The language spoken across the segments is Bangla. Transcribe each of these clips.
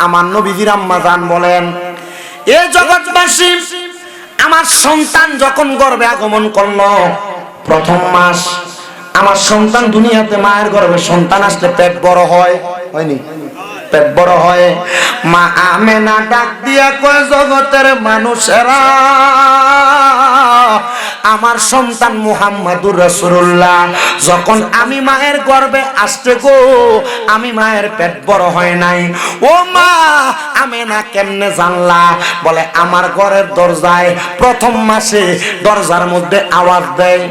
আমার নবীজির আম্মা জান বলেন, এ জগৎবাসী, আমার সন্তান যখন গর্ভে আগমন করলো, প্রথম মাস আমার সন্তান দুনিয়াতে, মায়ের গর্ভে সন্তান আসলে পেট বড় হয়, হয়নি? পেট বড় হয়। মা আমেনা ডাক দিয়া কয়, জগতের মানুষেরা, আমার সন্তান মুহাম্মাদুর রাসূলুল্লাহ যখন আমি মায়ের গর্ভে আসতে গো, আমি মায়ের পেট বড় হয় নাই। ও মা আমেনা কেমনে জানলা? বলে আমার ঘরের দরজায় প্রথম মাসে দরজার মধ্যে আওয়াজ দেয়,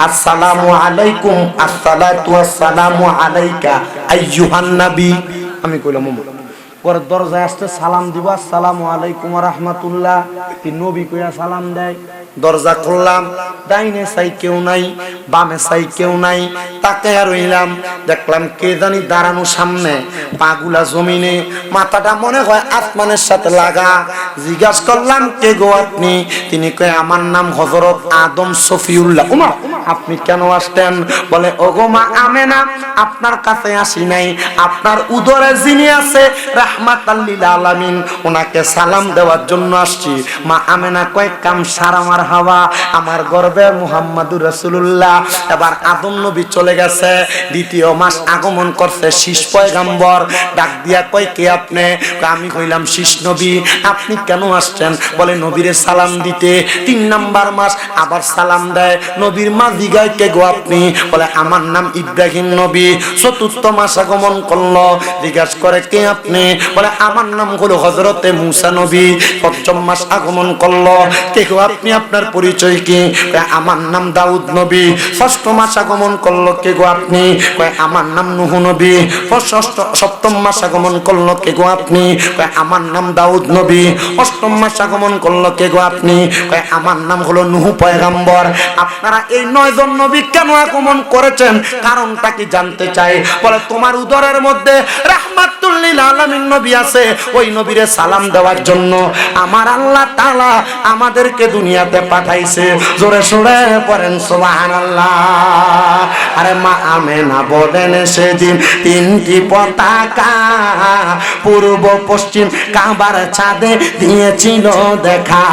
আসসালামু আলাইকুম, আসসালাতু ওয়াসসালামু আলাইকা আইয়ুহান নবী। আমি কইলাম পরে দরজায় আসতে সালাম দিব, আসসালামু আলাইকুম ওয়া রাহমাতুল্লাহ। কি নবী কইয়া সালাম দেয়। দরজা খুললাম, ডাইনে সাই কেউ নাই, বামে সাই কেউ নাই। তাকায়া রইলাম, দেখলাম কে জানি দাঁড়ানো সামনে, পাগুলা জমিনে, মাথাটা মনে হয় আসমানের সাথে লাগা। জিজ্ঞাসা করলাম, কে গো আপনি? তিনি কয়, আমার নাম হযরত আদম সফিউল্লাহ। ওমা, আপনি কেন আসতেন? বলে, ওগো মা আমেনা, আপনার কাছে আসি নাই, আপনার উদরে যিনি আছে রাহমাতাল লিল আলামিন, ওনাকে সালাম দেওয়ার জন্য আসছি। মা আমেনা কয়, কাম সারা আমার হাওয়া, আমার গর্বে মুহাম্মাদুর রাসূলুল্লাহ। এবার আদম নবী চলে গেছে, দ্বিতীয় মাস আগমন করছে শীষ পয়গম্বর। ডাক দিয়া কয়, কে আপনি? আমি কইলাম, শীষ নবী। আপনি কেন আসছেন? বলে, নবীরে সালাম দিতে। 3 নাম্বার মাস আবার সালাম দেয়। নবীর মা জিগায়, কে গো আপনি? বলে, আমার নাম ইব্রাহিম নবী। 4র্থ মাস আগমন করলো, জিজ্ঞাসা করে, কে আপনি? বলে, আমার নাম হলো হযরতে মুসা নবী। 5ম মাস আগমন করলো, কে গো আপনি? আপনার পরিচয় কি? আমার নাম দাউদ নবী। 6ষ্ঠ মাস আগমন করলো, কে গো আপনি? আমার নাম নূহ নবী। 7ম মাস আগমন করলো, কে গো আপনি? আমার নাম দাউদ নবী। 8ম মাস আগমন করলো, কে গো আপনি? আমার নাম হলো নূহ পয়গম্বর। আপনারা এই 9 জন নবী কেন আগমন করেছেন? কারণটা কি জানতে চাই। বলে, তোমার উদরের মধ্যে রাহমাতুল লিল আলামিন নবী আছে, ওই নবীরে সালাম দেওয়ার জন্য আমার আল্লাহ তাআলা আমাদেরকে দুনিয়াতে পাঠাইছে। জোরে সোরে পড়েন সুবহানাল্লাহ। আরে মা আমেনা বলেন, সেদিন 3টি পতাকা পূর্ব পশ্চিম কাবার ছাদে দিয়েছিল দেখা।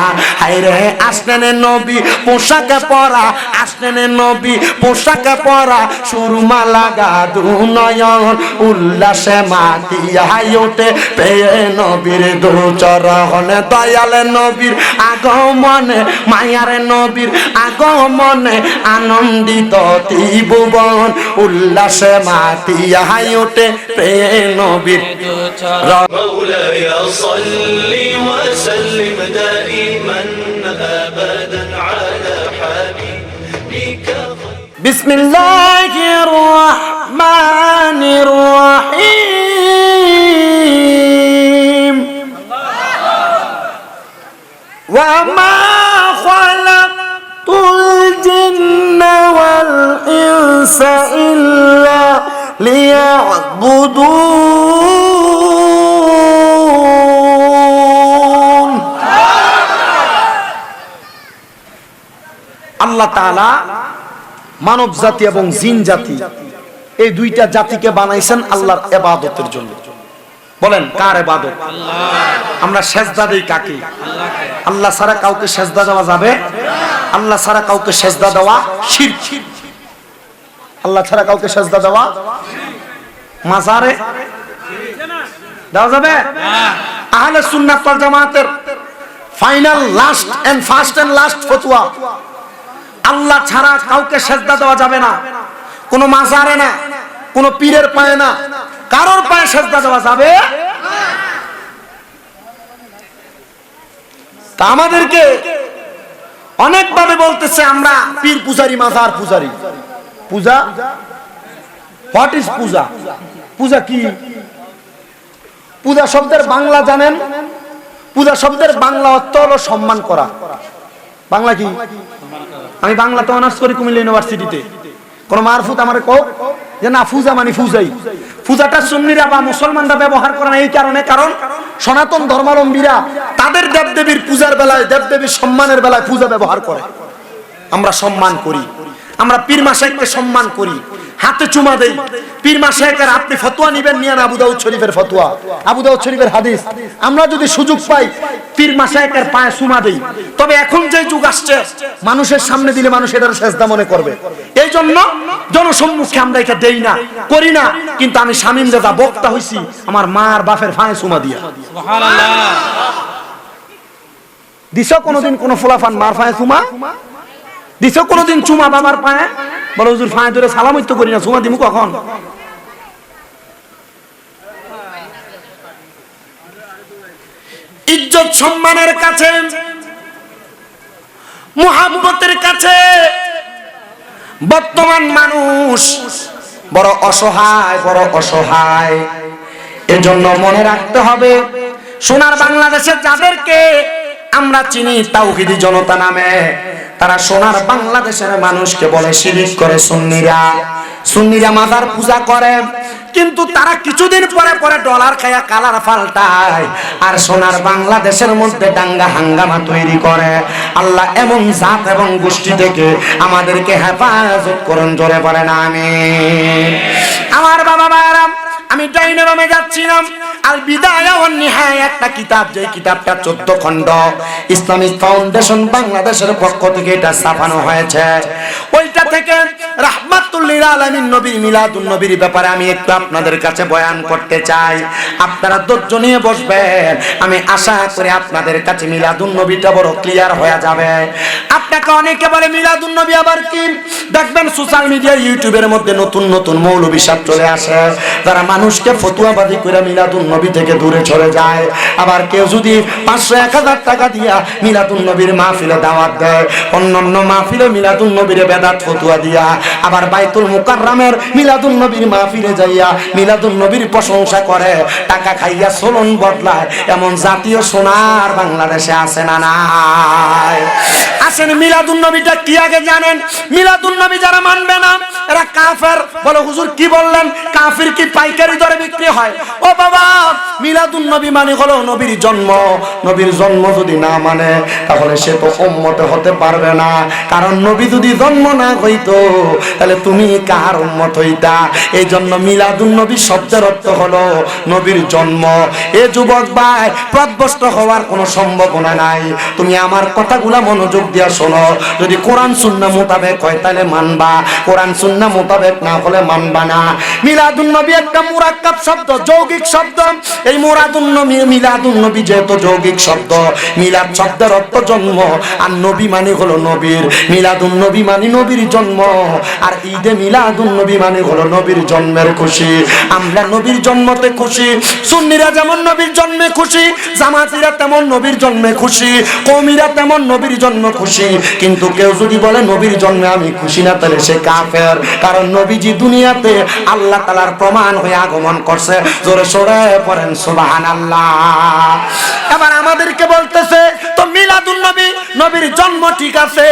হায়রে আসলেন নবী পোশাকে পরা, আসলেন নবী পোশাকে পরা, সুরমা লাগা দুনয়ন উল্লাসে মাতিয়া ওঠে পেয়ে নবীর দুচরণে। দয়াল নবীর আগমনে, মায়ার নবীর আগমনে আনন্দিত ত্রিভুবন, উল্লাসে মাতিয়া ওঠে পেয়ে নবীর দুচরণ। مولاي صل وسلم دائما أبدا على حبيبك. বিসমিল্লাহির রহমানির রহিম। ওয়া মা খালাকতুল জিন্না ওয়াল ইনসা ইল্লা লিয়াবুদুন। আল্লাহ তাআলা মানব জাতি এবং জিন জাতি, এই 2টা জাতিকে বানাইছেন আল্লাহর ইবাদতের জন্য। বলেন, কার ইবাদত? আমরা সেজদা দেই কাকে? আল্লাহ ছাড়া কাউকে সেজদা দেওয়া যাবে? আল্লাহ ছাড়া কাউকে সেজদা দেওয়া শিরক। আল্লাহ ছাড়া কাউকে সেজদা দেওয়া মাজারে দেওয়া যাবে? আহলে সুন্নাত ওয়াল জামাতের final last and first and last ফতোয়া, আল্লাহ ছাড়া কাউকে সেজদা দেওয়া যাবে না। কোনো মাজারে না, কোনো পীরের পায়ে না, কারোর পায়ে সেজদা দেওয়া যাবে তা আমাদেরকে অনেকভাবে বলতেছে আমরা পীর পূজারি, মাজার পূজারি। পূজা, হোয়াট ইজ পূজা? পূজা কি? পূজা শব্দের বাংলা জানেন? পূজা শব্দের বাংলা অর্থ হলো সম্মান করা। বাংলা কি? আমি বাংলাতে অনার্স করি কুমিল্লা ইউনিভার্সিটিতে। কোন মারফুত আমারে কও যে না পূজা মানে পূজাই। পূজাটা সুন্নিরা বা মুসলমানরা ব্যবহার করে না এই কারণে, কারণ সনাতন ধর্মাবলম্বীরা তাদের দেবদেবীর পূজার বেলায়, দেবদেবীর সম্মানের বেলায় পূজা ব্যবহার করে। আমরা সম্মান করি, আমরা পীর মাশায়েখকে সম্মান করি, হাতে চুমা দেই। পীর মাশায়েখের আপনি ফতোয়া নিবেন, নিয়ান আবু দাউদ শরীফের ফতোয়া, আবু দাউদ শরীফের হাদিস। আমরা যদি সুযোগ পাই পীর মাশায়েখের পায়ে চুমা দেই। তবে এখন যে যুগ আসছে, মানুষের সামনে দিলে মানুষ এটার সেজদা মনে করবে, এই জন্য জনসম্মুখে আমরা এটা দেই না, করি না। কিন্তু আমি শামীম দাদা বক্তা হইছি আমার মার বাপের পায়ে চুমা দিয়া। সুবহানাল্লাহ। দিছো কোনদিন কোন ফুলাফান মার পায়ে চুমা দিছো? কোনদিন চুমা বাবার পায়ে? বলে হুজুর পায়ে ধরে সালাম তো করি না, চুমা দিমু কখন? ইজ্জত সম্মানের কাছে, মুহাব্বতের কাছে বর্তমান মানুষ বড় অসহায়, বড় অসহায়। এজন্য মনে রাখতে হবে, সোনার বাংলাদেশের যাদেরকে আমরা চিনি তাওহীদি জনতা নামে, তারা সোনার বাংলাদেশের মানুষকে বলে শিরিক করে। সুন্নিরা মাজার পূজা করে, কিন্তু তারা কিছুদিন পরে পরে ডলার খায়া কালার পাল্টায় আর সোনার বাংলাদেশের মধ্যে দাঙ্গা হাঙ্গামা তৈরি করে। আল্লাহ এমন জাত এবং গোষ্ঠী থেকে আমাদেরকে হেফাজত করুন, জোরে বলেন আমিন। আমার বাবা মায়েরা, আমি ডাইনে বামে যাচ্ছিলাম, আল বিদায়া ওয়ান নিহায়া একটা কিতাব, যে কিতাবটা 14 খণ্ড, ইসলামিক ফাউন্ডেশন বাংলাদেশের পক্ষ থেকে এটা ছাপানো হয়েছে। ওইটা থেকে রাহমাতুল লিল আলামিন নবী মিলাদুন নবীর ব্যাপারে আমি একটু আপনাদের কাছে বয়ান করতে চাই। আপনারা ধৈর্য নিয়ে বসবেন, আমি আশা করি আপনাদের কাছে মিলাদুন নবীটা বড় ক্লিয়ার হয়ে যাবে। আপনাকে অনেকে বলে মিলাদুন নবী আবার কি? দেখবেন সোশ্যাল মিডিয়া, ইউটিউবের মধ্যে নতুন নতুন মৌলবী সাহেব চলে আসে, যারা মানুষকে ফতুয়াবাদী করে মিলাদুন নবী থেকে দূরে চলে যায়। আবার কেউ যদি 500-1000 টাকা দিয়া মিলাদুন নবীর মাহফিলে দাওয়াত দেয়, অন্যান্য মাহফিলে মিলাদুন নবীর বেদাত ফতুয়া দিয়া, আবার বাইতুল মুকাররমের মিলাদুন নবীর মাহফিলে যাইয়া মিলাদুন নবীর প্রশংসা করে, টাকা খাইয়া চলন বদলায়, এমন জাতীয় সোনার বাংলাদেশে আছে না নাই? আসেন, মিলাদুন নবীটা কি আগে জানেন? মিলাদুন নবী যারা মানবে না এরা কাফের। বলে হুজুর কি বললেন? কাফির কি পাইকারি দরে বিক্রি হয়? ও বাবা, মিলাদুন নবী মানে হলো নবীর জন্ম। নবীর জন্ম যদি না মানে তাহলে সে তো উম্মত হতে পারবে না, কারণ নবী যদি জন্ম না হইতো তাহলে তুমি কার উম্মত হইতা? এই জন্য মিলাদুন নবী শব্দের অর্থ হলো নবীর জন্ম। এ যুবক ভাই, পথভ্রষ্ট হওয়ার কোনো সম্ভাবনা নাই। তুমি আমার কথাগুলা মনোযোগ দিয়া শোনো। যদি কোরআন সুন্নাহ মোতাবেক হয় তাহলে মানবা, কোরআন সুন্নাহ মোতাবেক না হলে মানবা না। মিলাদুন নবী একটা মুরাক্কাব শব্দ, যৌগিক শব্দ। এই মিলাদুন নবী যেহেতু যৌগিক শব্দ, মিলাদ শব্দের অর্থ জন্ম, আর নবী মানে হলো নবীর। মিলাদুন নবী মানে নবীর জন্ম, আর ঈদে মিলাদুন নবী মানে হলো নবীর জন্মের খুশি। আমরা নবীর জন্মতে খুশি। সুন্নিরা যেমন নবীর জন্মে খুশি, জামাতিরা তেমন নবীর জন্মে খুশি, কওমিরা তেমন নবীর জন্ম খুশি। কিন্তু কেউ যদি বলে নবীর জন্মে আমি খুশি না, তাহলে সে কাফের। কারণ নবীজি দুনিয়াতে আল্লাহ তাআলার প্রমাণ হয়ে আগমন করছে। জোরে সোরে পড়েন সুবহানাল্লাহ। এবার আমাদেরকে বলতেছে তো মিলাদুন নবী, নবীর জন্ম ঠিক আছে,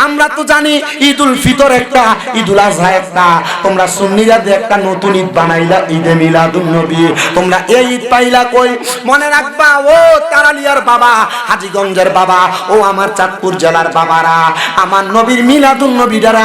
আমরা তো জানি ঈদুল ফিতর একটা, ঈদুল আজহা একটা। তোমরা সুন্নিরা যে একটা নতুন ঈদ বানাইলা, ঈদে মিলাদুন নবী, তোমরা এই ঈদ পাইলা কই? মনে রাখবা, ও তারালিয়ার বাবা, হাজীগঞ্জের বাবা, ও আমার চাঁদপুর জেলার বাবারা, আমার নবীর মিলাদুন নবীটারা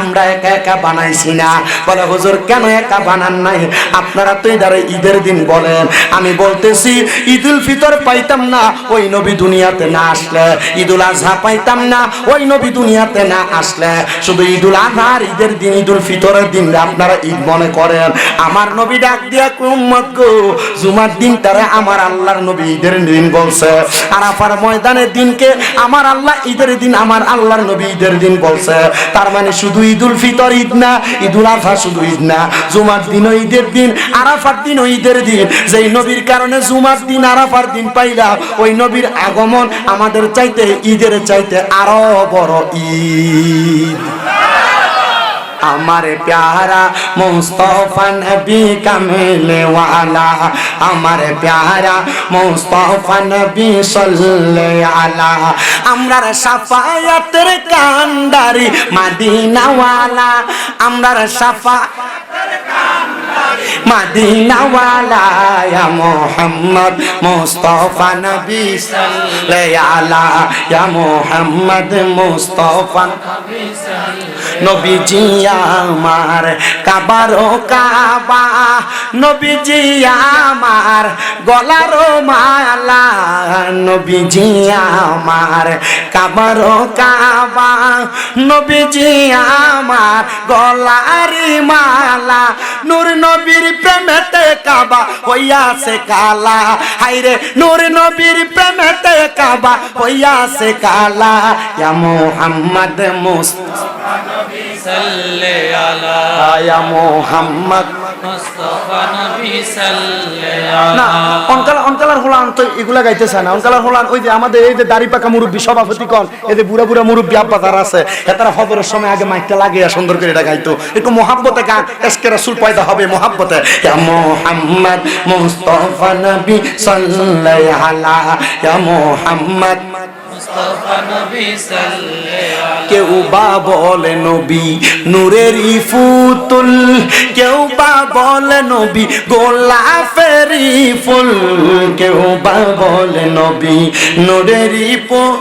আমরা একা একা বানাইছি না। বলে হুজুর কেন একা বানান নাই? আপনারা তো এটারে ঈদের দিন বলেন। আমি বলতেছি ঈদুল ফিতর পাইতাম না ওই নবী দুনিয়াতে না আসলে, ঈদুল আজহা পাইতাম না ওই নবী দুনিয়াতে না আসলে, শুধু ঈদুল আজহার ঈদের দিন, ঈদুল ফিতরের দিন আপনারা ঈদ মনে করেন। আমার নবী ডাক দিয়া উম্মত গো, জুমার দিনটারে আমার আল্লাহর নবী ঈদের দিন বলছে, আরাফার ময়দানের দিনকে আমার আল্লাহ ঈদের দিন, আমার আল্লাহর নবী ঈদের দিন বলছে। তার মানে শুধু ঈদুল ফিতর ঈদ না, ঈদুল আজহা শুধু ঈদ না, জুমার দিনও ঈদের দিন, আরাফার দিনও ঈদের দিন। যেই নবীর কারণে জুমার দিন, আরাফার দিন পাইলা, ওই নবীর আগমন আমাদের চাইতে, ঈদের চাইতে আরো বড় ঈদ। हमारे प्यारा मुस्तफा नबी कमले वाला, हमारे प्यारा मुस्तफा नबी सल्ले आला, আমরার শাফায়াতের কান্ডারি মদিনা ওয়ালা, আমরার শাফায়াতের কান্ডারি মদিনা ওয়ালা, ইয়া মুহাম্মদ মুস্তাফা নবী সাল্লে আলা, ইয়া মুহাম্মদ মুস্তাফা নবী সাল্লে নবীজি আমার কাবারো কাবা, নবীজি আমার গলারো মালা, নবীজি আমার কাবারো কাবা, নবীজি আমার গলারি মালা, নূর নবীর প্রেমেতে কাবা হইয়াছে কালা, হায়রে নূর নবীর প্রেমেতে কাবা হইয়াছে কালা। ইয়া মুহাম্মদ মুস্তাফা নবী সাল্লে আলা, ইয়া মুহাম্মদ মুস্তাফা নবী সাল্লে না। আলা। অনকালার হোলান তো এগুলা গাইতেছে না। অনকালার হোলান ওই যে আমাদের এই যে দাড়ি পাকা মুরব্বী সভাপতি কন, এই যে বুড়া বুড়া মুরব্বী আব্বা তারা আছে, তারা ফজরের সময় আগে মাইকটা লাগিয়ে সুন্দর করে এটা গাইতো। একটু মোহাব্বতে গান, এসকে রাসূল পয়দা হবে মোহাব্বতে। ইয়া মুহাম্মদ মুস্তাফা নবী সাল্লাল্লাহু আলা, ইয়া মুহাম্মদ মুস্তাফা নবী সাল্লে আলা। কেউ বা বলে নবী নূরেরই ফুতুল, কেউ বা বলে নবী গোলাপেরই ফুল, কেউ বা বলে নবী নূরেরই ফুল,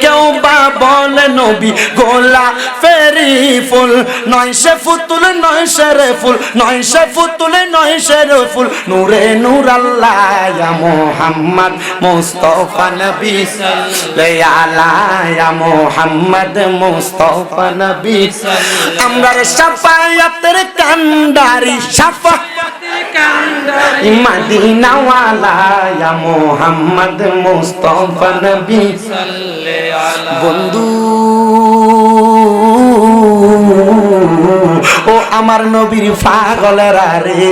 কেউ বা বলে নবী গোলাপেরই ফুল। নয় সে ফুতুল নয় সে রে ফুল, নয় সে ফুতুল নয় সে রে ফুল, নূরে নূর আল্লাহ। ইয়া মুহাম্মদ মুস্তাফা নবী সাল্লাল্লাহু আলা, ইয়া মুহাম্মদ মুস্তাফা নবী। আমরা শাফায়াতের কান্ডারি, শাফায়াতের কান্ডারি মদিনা ওয়ালা, ইয়া মুহাম্মদ মুস্তাফা নবী সাল্লে আলা। বন্ধু ও আমার নবীর পাগলেরা রে,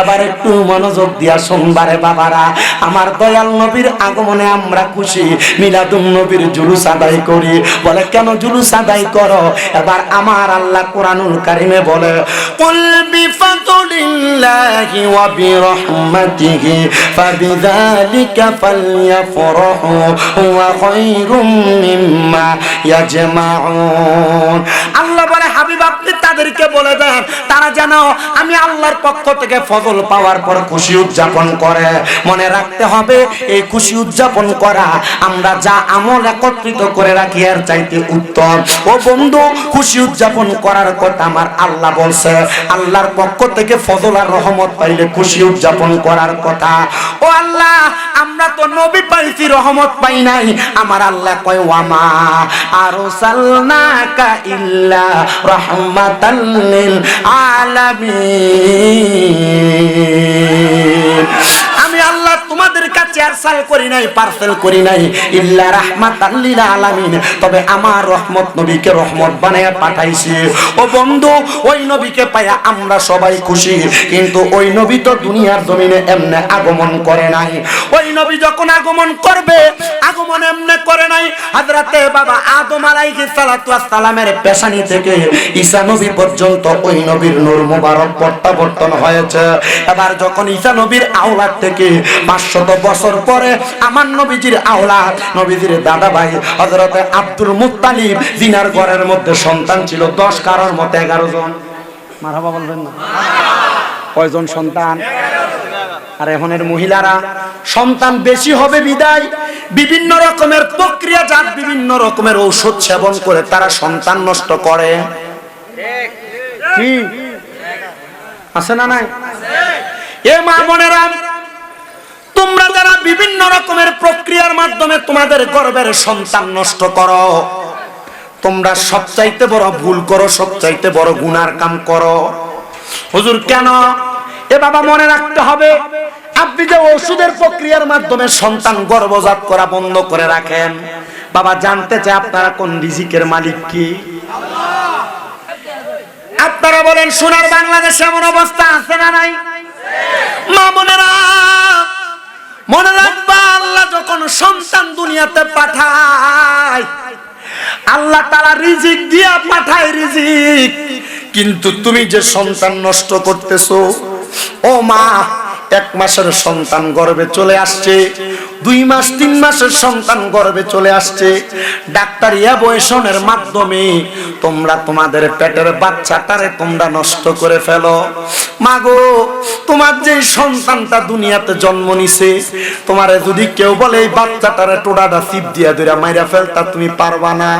এবার একটু মনোযোগ দিয়া শুনবারে বাবারা। আমার দয়াল নবীর আগমনে আমরা খুশি, মিলাদুন নবীর জুলুস আদায় করি। বলে কেন জুলুস আদায় করো? এবার আমার আল্লাহ কোরআনুল কারিমে বলে, কুল বিফাদলিল্লাহি ওয়া বিরহমাতিহি ফাবিযালিকা ফালইফরাহু হুয়া খায়রুম মিম্মা ইয়াজমাউন। আল্লাহ বলে হাবিব আপনি তাদেরকে বলে দেন তারা যেন আমি আল্লাহর পক্ষ থেকে ফজল পাওয়ার পর খুশি উদযাপন করে। মনে রাখতে হবে এই খুশি উদযাপন করা আমরা যা আমল একত্রিত করে রাখি এর চাইতে উত্তম। ও বন্ধু, খুশি উদযাপন করার কথা আমার আল্লাহ বলছে। আল্লাহর পক্ষ থেকে ফজল আর রহমত পাইলে খুশি উদযাপন করার কথা। ও আল্লাহ, আমরা তো নবী পাইছি, রহমত পাই নাই। আমার আল্লাহ কয় ওয়ামা আরসালনাকা ইল্লা রাহমাতাল লিল আলামিন। আমি আল্লাহ তোমাদের কাছে আরসাল করি নাই, পার্সেল করি নাই ইল্লা রাহমাতাল লিল আলামিন, তবে আমার রহমত নবীকে রহমত বানায়া পাঠাইছি। ও বন্ধু, ওই নবীকে পায়া আমরা সবাই খুশি, কিন্তু ওই নবী তো দুনিয়ার জমিনে এমনে আগমন করে নাই। ওই নবী যখন আগমন করবে, আগমন এমনে করে নাই। হযরতে বাবা আদম আলাইহিস সালাতু ওয়াস সালামের পেশানি থেকে ঈসা নবী পর্যন্ত ওই নবীর নূর মুবারক প্রত্যাবর্তন হয়েছে। এবার যখন ঈসা নবীর আওলাদ থেকে 500 বছর পরে আমার নবীজির আওলাদ, নবীজির দাদা ভাই হযরতে আব্দুল মুত্তালিব, জিনার ঘরের মধ্যে সন্তান ছিল 10, কারোর মতে 11 জন। মারহাবা বলবেন না? কয়জন সন্তান? আর এখনের মহিলারা সন্তান বেশি হবে বিদায় বিভিন্ন রকমের প্রক্রিয়াজাত বিভিন্ন রকমের ঔষধ সেবন করে তারা সন্তান নষ্ট করে। কি আছে না নাই? এ মা বোনেরা, তোমরা যারা বিভিন্ন রকমের প্রক্রিয়ার মাধ্যমে তোমাদের গর্ভের সন্তান নষ্ট করো, তোমরা সবচাইতে বড় ভুল করো, সবচাইতে বড় গুনার কাম করো। হুজুর কেন? এ বাবা মনে রাখতে হবে, আপনি যে ওষুধের প্রক্রিয়ার মাধ্যমে সন্তান গর্ভজাত করা বন্ধ করে রাখেন, বাবা জানতে চায় আপনারা কোন রিজিকের মালিক কি? আপনারা বলেন সোনার বাংলাদেশে এমন অবস্থা আছে না নাই? মা বোনেরা মনে রাখবা, আল্লাহ যখন সন্তান দুনিয়াতে পাঠায়, আল্লাহ তাআলা রিজিক দিয়া পাঠায় রিজিক, কিন্তু তুমি যে সন্তান নষ্ট করতেছো, ও মা 1 মাসের সন্তান গর্ভে চলে আসছে, 2 মাস 3 মাসের সন্তান গর্ভে চলে আসছে, ডাক্তার অ্যাবর্শনের মাধ্যমে তোমরা তোমাদের পেটের বাচ্চাটারে তোমরা নষ্ট করে ফেলো। মাগো, তোমার যে সন্তানটা দুনিয়াতে জন্ম নিছে, তোমারে যদি কেউ বলে এই বাচ্চাটারে টোড়াটা চিপ দিয়া ধরে মাইরা ফেলতা, তুমি পারবা না।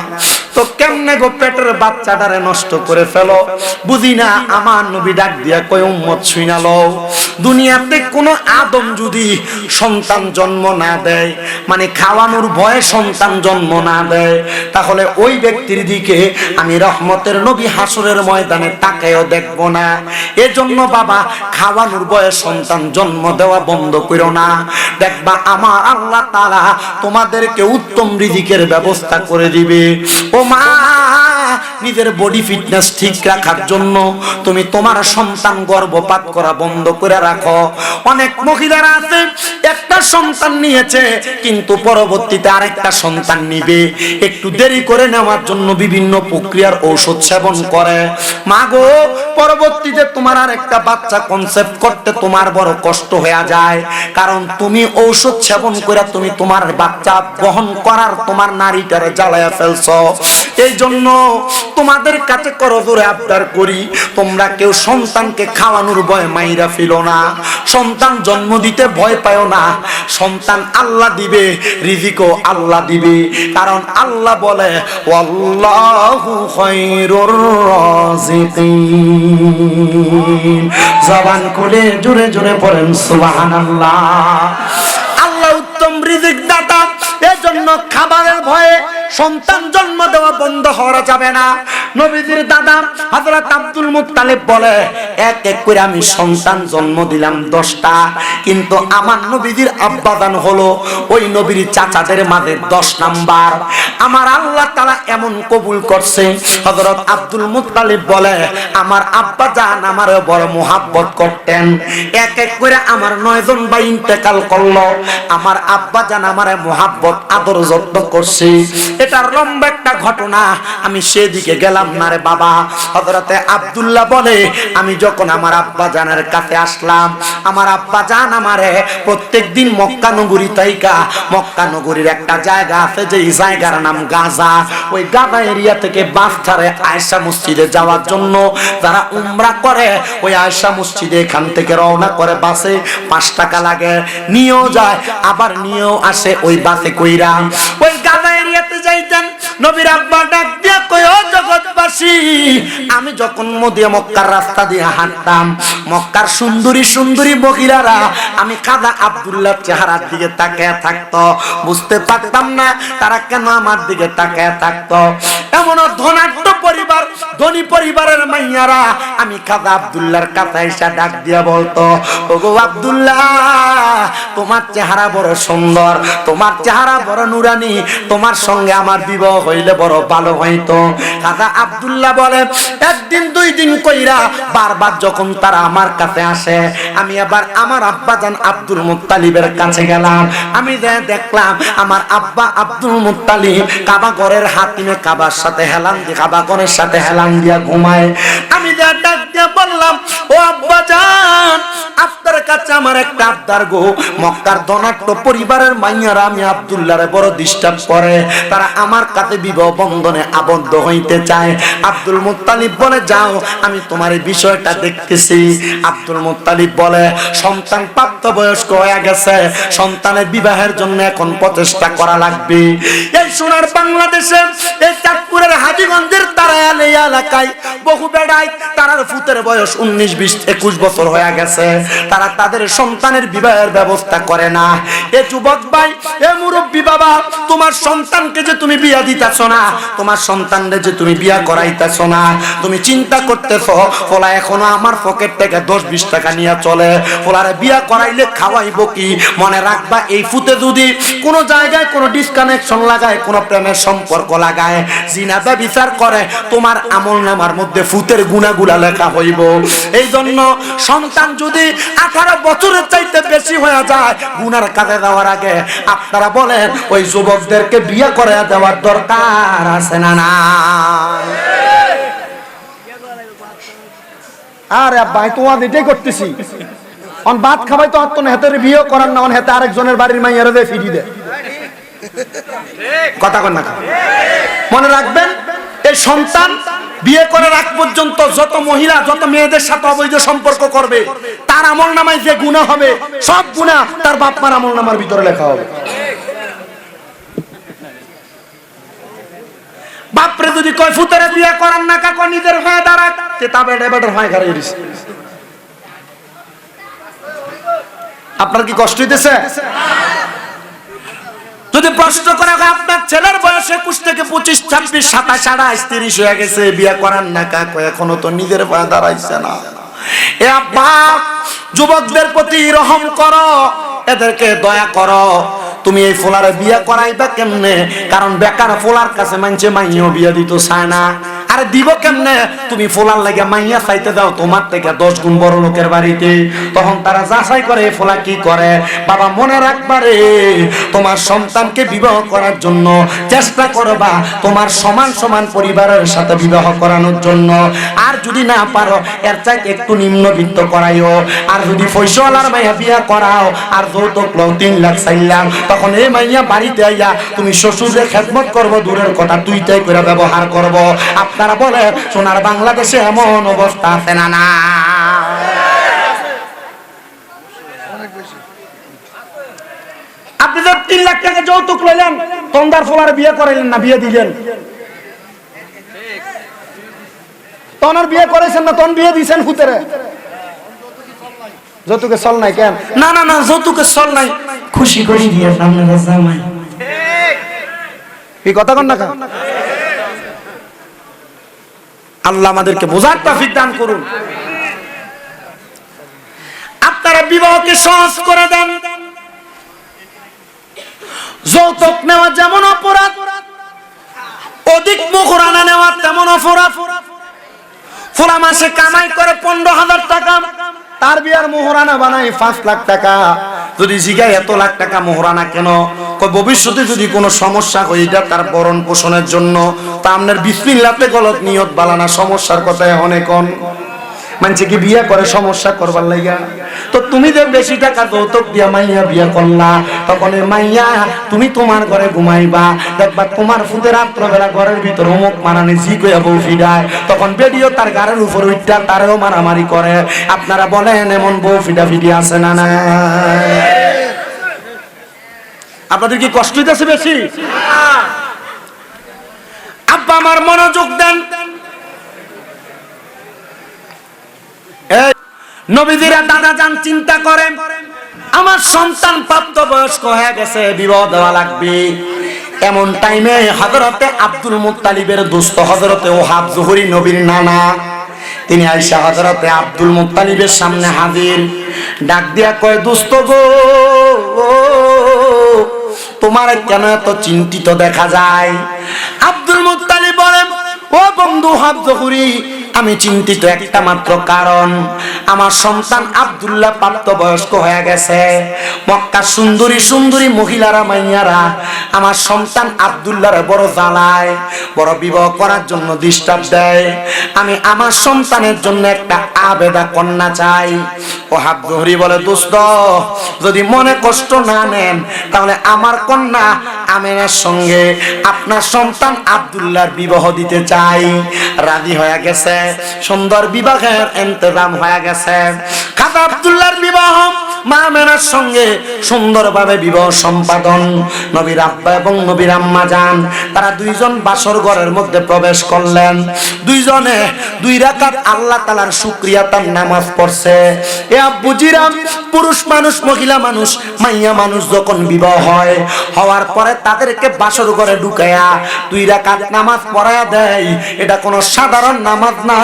তো কেমনে গো পেটের বাচ্চাটারে নষ্ট করে ফেলো? বুঝি না। আমার নবী ডাক দিয়া কয় উম্মত শুইনা লও, দুনিয়াতে কোনো আদম যদি সন্তান জন্ম না দেয়, মানে খাওয়ানোর ভয়ে সন্তান জন্ম না দেয়, তাহলে ওই ব্যক্তির দিকে আমি রহমতের নবী হাসরের ময়দানে তাকায়ও দেখব না। এজন্য বাবা খাওয়ানোর ভয়ে সন্তান জন্ম দেওয়া বন্ধ করো না। দেখবা আমার আল্লাহ তাআলা তোমাদেরকে উত্তম রিজিকের ব্যবস্থা করে দিবে। ও মা, নিজের বডি ফিটনেস ঠিক রাখার জন্য তুমি তোমার সন্তান গর্ভপাত করা বন্ধ করে রাখো। অনেক মহিলারা আছে একটা সন্তান নিয়েছে কিন্তু পরবর্তীতে আরেকটা সন্তান নিবে, একটু দেরি করে নেওয়ার জন্য বিভিন্ন প্রক্রিয়ার ঔষধ সেবন করে। মা গো, পরবর্তীতে তোমার আরেকটা বাচ্চা কনসেপ্ট করতে তোমার বড় কষ্ট হয়ে যায়, কারণ তুমি ঔষধ সেবন করে তুমি তোমার বাচ্চা বহন করার তোমার নারীটারে জ্বালায়া ফেলছো। এই জন্য তোমাদের কাছে করজোরে আবদার করি, তোমরা কেউ সন্তানকে খাওয়ানোর ভয় মাইরা ফেলো না, সন্তান জন্ম দিতে ভয় পাও না। সন্তান আল্লাহ দিবে, রিজিকও আল্লাহ দিবে, কারণ আল্লাহ বলে ওয়াল্লাহু খায়রুর রাযিকিন। জবান খুলে জোরে জোরে পড়েন সুবহানাল্লাহ। আল্লাহ উত্তম রিজিক দাতা, এজন্য খাবারের ভয়ে সন্তান জন্ম দেওয়া বন্ধ হওয়া যাবে না। নবীজির দাদা হযরত আব্দুল মুত্তালিব বলে, এক এক করে আমি সন্তান জন্ম দিলাম 10টা, কিন্তু আমার নবীজির আব্বাজান হলো ওই নবীর চাচাদের মাঝে 10 নাম্বার। আমার আল্লাহ তাআলা এমন কবুল করছে, হযরত আব্দুল মুত্তালিব বলে আমার আব্বাজান আমারে বড় মোহাব্বত করতেন। এক এক করে আমার 9 জন ভাই ইন্তেকাল করলো, আমার আব্বাজান আমারে মোহাব্বত আদর যত্ন করছে। এটা লম্বা একটা ঘটনা, আমি সেদিকে গেলাম না রে বাবা। হযরতে আব্দুল্লাহ বলে, আমি যখন আমার আব্বাজানের কাছে আসলাম, আমার আব্বাজান আমারে প্রত্যেকদিন মক্কা নগরী তাইকা, মক্কা নগরীর একটা জায়গা আছে যে জায়গার নাম গাজা, ওই গাজা এরিয়া থেকে বাস ছাড়ে আয়েশা মসজিদে যাওয়ার জন্য। যারা উমরা করে ওই আয়েশা মসজিদে এখান থেকে রওনা করে বাসে 5 টাকা লাগে, নিয়েও যায় আবার নিয়েও আসে ওই বাসে কইরা। ওই গাজা এরিয়াতে যাইতেন। নবীর আব্বা ডাক দিয়া কয়, ও জগৎবাসী, আমি যখন মদিনা মক্কার রাস্তা দিয়ে হাঁটতাম, মক্কার সুন্দরী সুন্দরী মহিলারা আমি কাদা আব্দুল্লাহর চেহারার দিকে তাকায় থাকতো, বুঝতে পারতাম না তারা কেন আমার দিকে তাকায় থাকতো। এমন ধনাঢ্য পরিবার, ধনী পরিবারের মাইয়ারা আমি কাদা আব্দুল্লাহর কাছে এসে ডাক দিয়া বলতো, ওগো আব্দুল্লাহ, তোমার চেহারা বড় সুন্দর, তোমার চেহারা বড় নুরানি, তোমার সঙ্গে আমার বিবাহ হইলে বড় ভালো হইতো। কাদা আব্দুল্লাহ বলে, একদিন 2 দিন কইরা বারবার যখন তারা আমার কাছে আসে, আমি আবার আমার আব্বাজান আব্দুল মুত্তালিবের কাছে গেলাম। আমি দেখলাম আমার আব্বা আব্দুল মুত্তালিব কাবা ঘরের হাতিমে কাবার সাথে হেলান দিয়ে, কাবা ঘরের সাথে হেলান দিয়া ঘুমায়। আমি ডাক দিয়ে বললাম, ও আব্বাজান, আপনার কাছে আমার একটা আবদার গো। মক্কার ধনাঢ্য পরিবারের মাইয়ারা আমি আব্দুল্লাহরে বড় ডিস্টার্ব করে, তারা আমার কাছে বিবাহ বন্ধনে আবদ্ধ হইতে চায়। আব্দুল মুত্তালিব বলে, যাও, আমি তোমার এই বিষয়টা দেখতেছি। আব্দুল মুত্তালিব বলে, সন্তান প্রাপ্তবয়স্ক হয়ে গেছে, সন্তানের বিবাহের জন্য এখন প্রচেষ্টা করা লাগবে। এই সোনার বাংলাদেশে এই চাঁদপুরের হাজীগঞ্জের তারায়াল এলাকায় বহু বেড়ায়, তারার ফুতের বয়স 19, 20, 21 বছর হয়ে গেছে, তারা তাদের সন্তানের বিবাহের ব্যবস্থা করে না। এ যুবক ভাই, এ মুরব্বী বাবা, তোমার সন্তানকে যে তুমি বিয়া দিতেছ না, তোমার সন্তানকে যে তুমি বিয়া করাইতেছ না, তুমি চিন্তা করতেছ ফলা এখনো আমার পকেট থেকে 10-20 টাকা নিয়ে চলে, ফলারে বিয়া করাইলে খাওয়াইব কি? মনে রাখবা, এই ফুতে যদি কোনো জায়গায় কোনো ডিসকানেকশন লাগায়, কোনো প্রেমের সম্পর্ক লাগায়, জিনা ব্যভিচার করে, তোমার আমলনামার মধ্যে ফুতের গুনাহগুলা লেখা হইব। এই জন্য সন্তান যদি 18 বছরের চাইতে বেশি হয়ে যায়, গুনার কাজে যাওয়ার আগে আপনারা বলেন ওই যুবকদেরকে বিয়ে করে দেওয়ার দরকার আছে না না? আরে ভাই, তোমার এটাই করতেছি, অন ভাত খাবাই তো আত্ম হেতের বিয়ে করার না, অন হেতে আরেকজনের বাড়ির মাইয়ারে দেয় ফিরি দেয়। কথা কন না? মনে রাখবেন, এই সন্তান বিয়ে করার আগ পর্যন্ত যত মহিলা, যত মেয়েদের সাথে অবৈধ সম্পর্ক করবে, তার আমলনামায় যে গুনাহ হবে, সব গুনাহ তার বাপ মার আমলনামার ভিতরে লেখা হবে। বাপরে যদি কয় ফুতেরে বিয়ে করার না কাকা নিজের হয়ে দাঁড়াক তে তবে ডেবেটার হয় ঘরে এরিস। আপনার কি কষ্ট হইতেছে? যদি প্রশ্ন করা হয় আপনার ছেলের বয়স 21 থেকে 25, 26, 27, 28, 30 হয়ে গেছে, বিয়ে করার না কাকা এখনো তো নিজের পায়ে দাঁড়াইছে না। এ আব্বা যুবকদের প্রতি রহম করো, এদেরকে দয়া করো। তুমি এই ফোলারে বিয়ে করাইবা কেমনে? কারণ বেকার ফোলার কাছে মানছে মাইয়াও বিয়ে দিতে চায় না। আরে দিব কেমনে? তুমি ফোলার লাগে মাইয়া চাইতে দাও তোমার থেকে 10 গুণ বড় লোকের বাড়িতে, তখন তারা যাচাই করে ফোলা কি করে। বাবা মনে রাখবারে, তোমার সন্তানকে বিবাহ করার জন্য চেষ্টা করবা তোমার সমান সমান পরিবারের সাথে বিবাহ করানোর জন্য। আর যদি না পারো এর চাইতে একটু নিম্নবিত্ত করাইও। আর যদি পয়সাওয়ালার মাইয়া বিয়ে করাও আর যৌতুক লও 3 লাখ 4 লাখ, তখন এই মাইয়া বাড়িতে আইয়া তুমি শ্বশুরের খেদমত করব দূরের কথা তুইটাই করে ব্যবহার করব। আপনারা বলে সোনার বাংলাদেশে এমন অবস্থা আছে না? না, আপনি যে 3 লাখ টাকা যৌতুক লইলেন তন্দার ফলার বিয়ে করাইলেন না, বিয়ে দিলেন। তনার বিয়ে করেছেন না, তন বিয়ে দিয়েছেন ফুতেরে। যৌতুকে চল নাই কেন? না না না, যৌতুকে চল নাই, খুশি করে দিয়ে সামনে জামাই। এই কথা কন না কেন? আল্লাহ আমাদেরকে বোঝার তৌফিক দান করুন। আপনারা বিবাহকে সহজ করে দেন। যৌতুক নেওয়া যেমন অপরাধ, অধিক মোহরানা নেওয়া তেমন অপরাধ। ফোলা মাসে কামাই করে 15,000 টাকা, তার বিয়ার মোহরানা বানাই 5 লাখ টাকা। যদি জিগায় এত লাখ টাকা মোহরানা কেন? ভবিষ্যতে যদি কোনো সমস্যা হয়ে যায় তার ভরণ পোষণের জন্য, তা আপনার বিসমিল্লাহতে গলত নিয়ত বালানা, সমস্যার কথা অনেক মানছে কি বিয়ে করে সমস্যা করবার লাগা। তো তুমি যে বেশি টাকা যৌতুক দিয়া মাইয়া বিয়ে করলা, তখন এই মাইয়া তুমি তোমার ঘরে ঘুমাইবা, দেখবা তোমার ফুতে রাত্রবেলা ঘরের ভিতর হোমক মারানি জি কইয়া বউ ফিডায়, তখন বেডিও তার গাড়ির উপর উঠটা তারেও মারামারি করে। আপনারা বলেন এমন বউ ফিডা ফিডি আছে না? না, আপনাদের কি কষ্ট হইতেছে বেশি? আব্বা আমার মনোযোগ দেন। নবীজিরা দাদা যান চিন্তা করেন, আমার সন্তান প্রাপ্তবয়স্ক হয়ে গেছে, বিবাহ দেওয়া লাগবে। এমন টাইমে হযরতে আব্দুল মুত্তালিবের দোস্ত হযরতে ওহাব জুহরি নবীর নানা, তিনি আয়েশা হযরতে আব্দুল মুত্তালিবের সামনে হাজির। ডাক দিয়া কয়, দোস্ত গো, তোমার কেন এত চিন্তিত দেখা যায়? আব্দুল মুত্তালিব বলেন, ও বন্ধু ওহাব জুহরি, আমি চিন্তিত একটা মাত্র কারণ, আমার সন্তান আব্দুল্লাহ প্রাপ্তবয়স্ক হয়ে গেছে। মক্কার সুন্দরী সুন্দরী মহিলারা মাইয়ারা আমার সন্তান আব্দুল্লাহর বড় জ্বালায়, বড় বিবাহ করার জন্য ডিস্টার্ব দেয়। আমি আমার সন্তানের জন্য একটা আবেদা কন্যা চাই। ওহাব জুহরি বলে, দোস্ত যদি মনে কষ্ট না নেন তাহলে আমার কন্যা আমেনার সঙ্গে আপনার সন্তান আব্দুল্লাহর বিবাহ দিতে চাই। রাজি হয়ে গেছে, সুন্দর বিবাহের ইন্তজাম হয়ে গেছে। খাজা আব্দুল্লাহর বিবাহ মা আমেনার সঙ্গে সুন্দরভাবে বিবাহ সম্পাদন। নবীর আব্বা এবং নবীর আম্মা যান, তারা দুইজন বাসর ঘরের মধ্যে প্রবেশ করলেন। দুইজনে 2 রাকাত আল্লাহ তাআলার শুকরিয়া তার নামাজ পড়ছে। এ আব্বুজিরা, পুরুষ মানুষ মহিলা মানুষ মাইয়া মানুষ যখন বিবাহ হয়, হওয়ার পরে তাদেরকে বাসর ঘরে ঢুকায়া 2 রাকাত নামাজ পড়ায়া দেয়। এটা কোনো সাধারণ নামাজ না,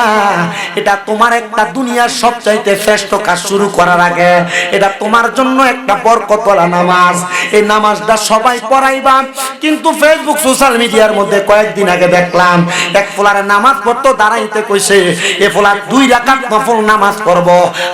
এটা তোমার একটা দুনিয়ার সবচাইতে শ্রেষ্ঠ কাজ শুরু করার আগে এটা তোমার জন্য একটা বরকতওয়ালা নামাজ। এই নামাজটা সবাই পড়াইবা। কিন্তু ফেসবুক সোশ্যাল মিডিয়ার মধ্যে কয়েকদিন আগে দেখলাম এক ফোলার নামাজ পড়তো, দাঁড়াইতে কইছে এ ফোলার 2 রাকাত নফল নামাজ পড়ব,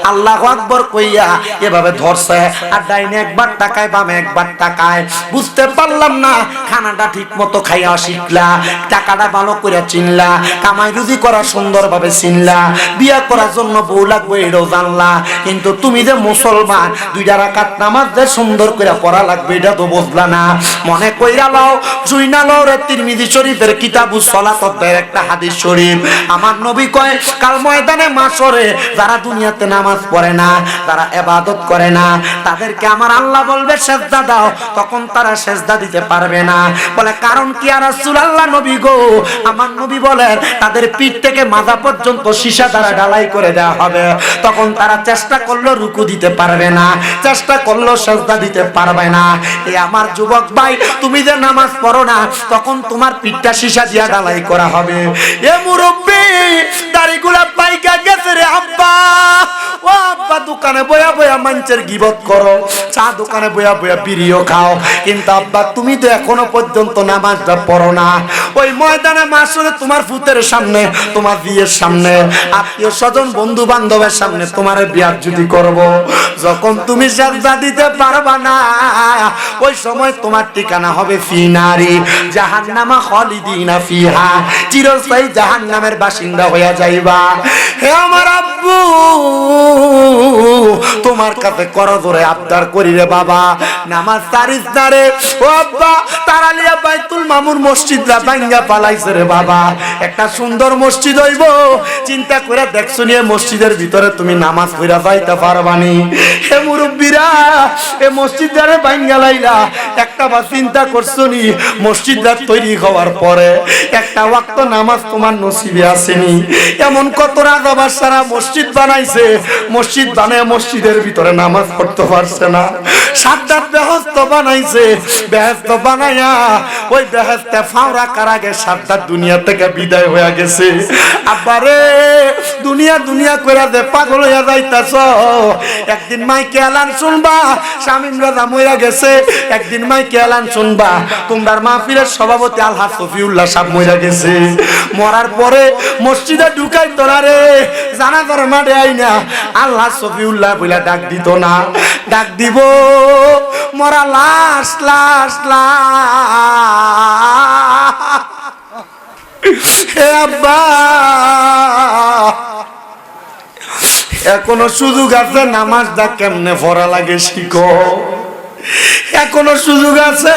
আল্লাহু আকবার কইয়া এভাবে ধরছে, আর ডাইনে একবার তাকায় বামে একবার তাকায়। বুঝতে পারলাম না, খানাটা ঠিক মতো খাইয়া শিখলা, টাকাটা ভালো করে চিনলা, কামাই রুজি করা সুন্দরভাবে চিনলা, বিয়া করার জন্য বউ লাগবে এটাও জানলা। কিন্তু তুমি যে মুসলমান, 2টা রাকাত নামাজ যে সুন্দর করে পড়া লাগবে এটা তো বুঝলা না। মনে কইরা লও জুইনা লও রে তিরমিজি শরীফের কিতাবুস সালাত এর একটা হাদিস শরীফ। আমার নবী কয় কাল ময়দানে মাশরে যারা দুনিয়াতে নামাজ পড়ে না, তারা ইবাদত করে না, তাদেরকে আমার আল্লাহ বলবে সিজদা দাও, তখন তারা সিজদা দিতে পারবে না। বলে কারণ কি ইয়া রাসূলুল্লাহ নবী গো? আমার নবী বলেন তাদের পিঠ থেকে মাথা পর্যন্ত সীসা দ্বারা ঢালাই করে দেওয়া হবে, তখন তারা চেষ্টা করলো রুকু দিতে পারবে না, চেষ্টা করলো সিজদা দিতে পারবে না। এই আমার যুবক ভাই, তুমি যে নামাজ পড়ো না, তখন তোমার পিঠটা সীসা দিয়া ঢালাই করা হবে। এ মুরব্বি দাড়িগুলা পাইকা গেছে রে আব্বা। ও আব্বা দোকানে বয়া বয়া মানুষের গিবত করো, চা দোকানে বয়া বয়া বিড়িও খাও, কিন্তু আব্বা তুমি তো এখনো পর্যন্ত নামাজটা পড়ো না। ওই ময়দানে মাসরে তোমার ফুতের সামনে, তোমার বিয়ের সামনে, আত্মীয় স্বজন বন্ধু বান্ধবের সামনে তোমার বিয়ার যদি করবো, যখন তুমি সিজদা দিতে পারবা না, ওই সময় তোমার ঠিকানা হবে ফিনারি জাহান্নামা খালিদিনা ফিহা, চিরস্থায়ী জাহান্নামের বাসিন্দা হয়ে যাইবা। হে আমার আব্বু, তোমার কাছে করজোরে আবদার করি রে বাবা, নামাজ ছাড়িস না রে। ও আব্বা তারালিয়া বাইতুল মামুর মসজিদটা ভাঙ্গা পালাইছে রে বাবা। একটা সুন্দর মসজিদ হইব, চিন্তা করে দেখছো নিয়ে মসজিদের ভিতরে তুমি নামাজ পড়া যাইতে পারবানি? হে মুরব্বীরা, এ মসজিদটারে ভাঙ্গা লাইলা, একটা বার চিন্তা করছো নি মসজিদটা তৈরি হওয়ার পরে একটা ওয়াক্ত নামাজ তোমার নসিবে আসেনি? এমন কত রাজা বাদশারা মসজিদ বানাইছে, মসজিদ বানায় মসজিদের ভিতরে নামাজ পড়তে পারছে না। সাদ্দাত বেহেশত বানাইছে, বেহেশত বানায়া ওই বেহেশতে ফাওরা কারাগে সাদ্দাত দুনিয়া থেকে বিদায় হয়ে গেছে। আবারে দুনিয়া দুনিয়া কইরা যে পাগল হইয়া যাইতাছ, একদিন মাইকে এলান শুনবা শামীম রাজা মইরা গেছে, একদিন মাইকে এলান শুনবা তোমরার মাহফিলের সভাপতি আলহাজ শফিউল্লাহ সাহেব মইরা গেছে। মরার পরে মসজিদে ঢুকাই তোরা রে জানাজার মাঠে আইনা আলহাজ শফিউল্লাহ বইলা ডাক দিত না, ডাক দিব মরা লাশ লাশ লাশ। হে আব্বা, এখনো সুযোগ আছে নামাজটা কেমনে পড়া লাগে শিখো, এখনো সুযোগ আছে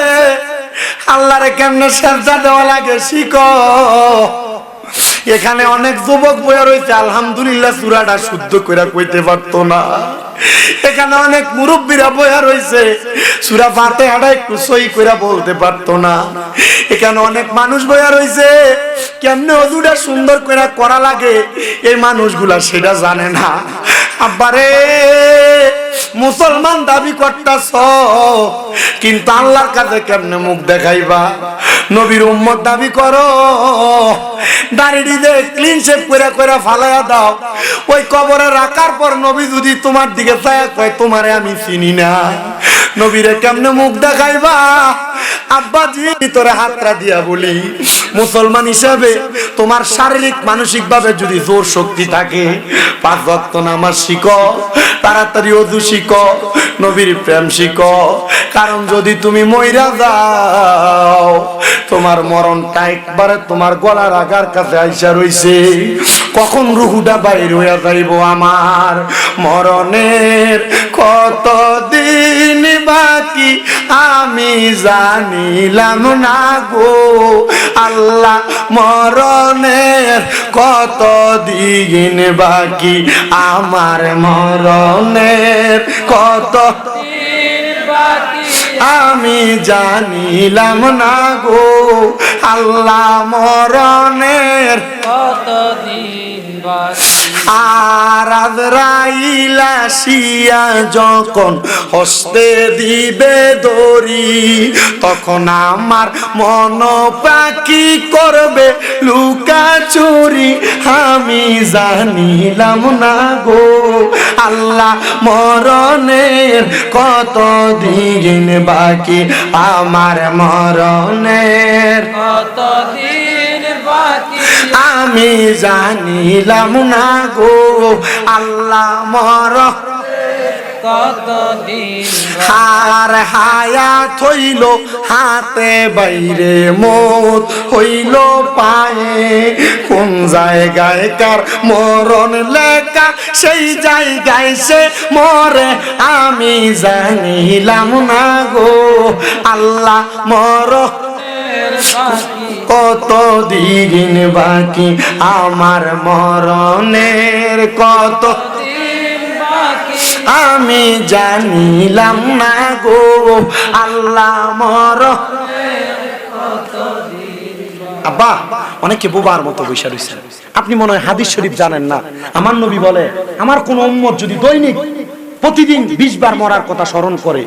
আল্লাহরে কেমনে সিজদা দেওয়া লাগে শিখো। এখানে অনেক যুবক বইয়া রয়েছে আলহামদুলিল্লাহ সূরাটা শুদ্ধ করে কইতে পারতো না। এখানে অনেক মুরব্বীরা বইয়া রয়েছে সূরা ফাতিহাটা একটু সহি করে বলতে পারতো না। এখানে অনেক মানুষ বইয়া রয়েছে কেমনে ওযুটা সুন্দর করে করা লাগে এই মানুষগুলা সেটা জানে না। আব্বারে মুসলমান দাবি করতাছ, কিন্তু আল্লাহর কাছে কেমনে মুখ দেখাইবা? নবীর উম্মত দাবি করো, দাড়ি দিয়ে ক্লিন শেভ করে করে ফালাইয়া দাও, ওই কবরে রাখার পর নবী যদি তোমার দিকে চায় কয় তোমারে আমি চিনি না, নবীরে কেমনে মুখ দেখাইবা? আব্বা জি তোরে হাতটা দিয়া বলি, মুসলমান হিসাবে তোমার শারীরিক মানসিক ভাবে যদি জোর শক্তি থাকে, 5 ওয়াক্ত নামাজ শিখো, তাড়াতাড়ি ওযু শিখো, নবীর প্রেম শিখো। কারণ যদি তুমি মইরা যাও, তোমার মরণটা একবারে তোমার গলার আগার কাছে আইসা রইছে, কখন রুহুটা বাইর হইয়া যাইব। আমার মরণের কত দিন বাকি আমি জানিলাম না গো আল্লাহ, মরণের কত দিন বাকি, আমার মরণের কত দিন বাকি আমি জানিলাম না গো আল্লাহ, মরণের কত দিন বাকি। আর আজরাইল আসিয়া যখন হস্তে দিবে দড়ি, তখন আমার মন পাখি করবে লুকা চুরি, আমি জানিলাম না গো আল্লাহ, মরণের কত দিন বাকি, আমার মরণের কত দিন বাকি আমি জানিলাম না গো আল্লাহ, মরণের কতদিন হার হায়াত হইল হাতে বাইরে মত হইল পায়ে কোন জায়গায় কার মরণ লেখা সেই জায়গায় সে মরে আমি জানিলাম না গো আল্লাহ বাকি কত দিন বাকি আমার মরণের কত দিন বাকি আমি জানিলাম না গো আল্লাহ আব্বা অনেকে বোবার মতো বৈশা রয়েছে আপনি মনে হয় হাদিস শরীফ জানেন না আমার নবী বলে আমার কোন উম্মত যদি দৈনিক প্রতিদিন 20 বার মরার কথা স্মরণ করে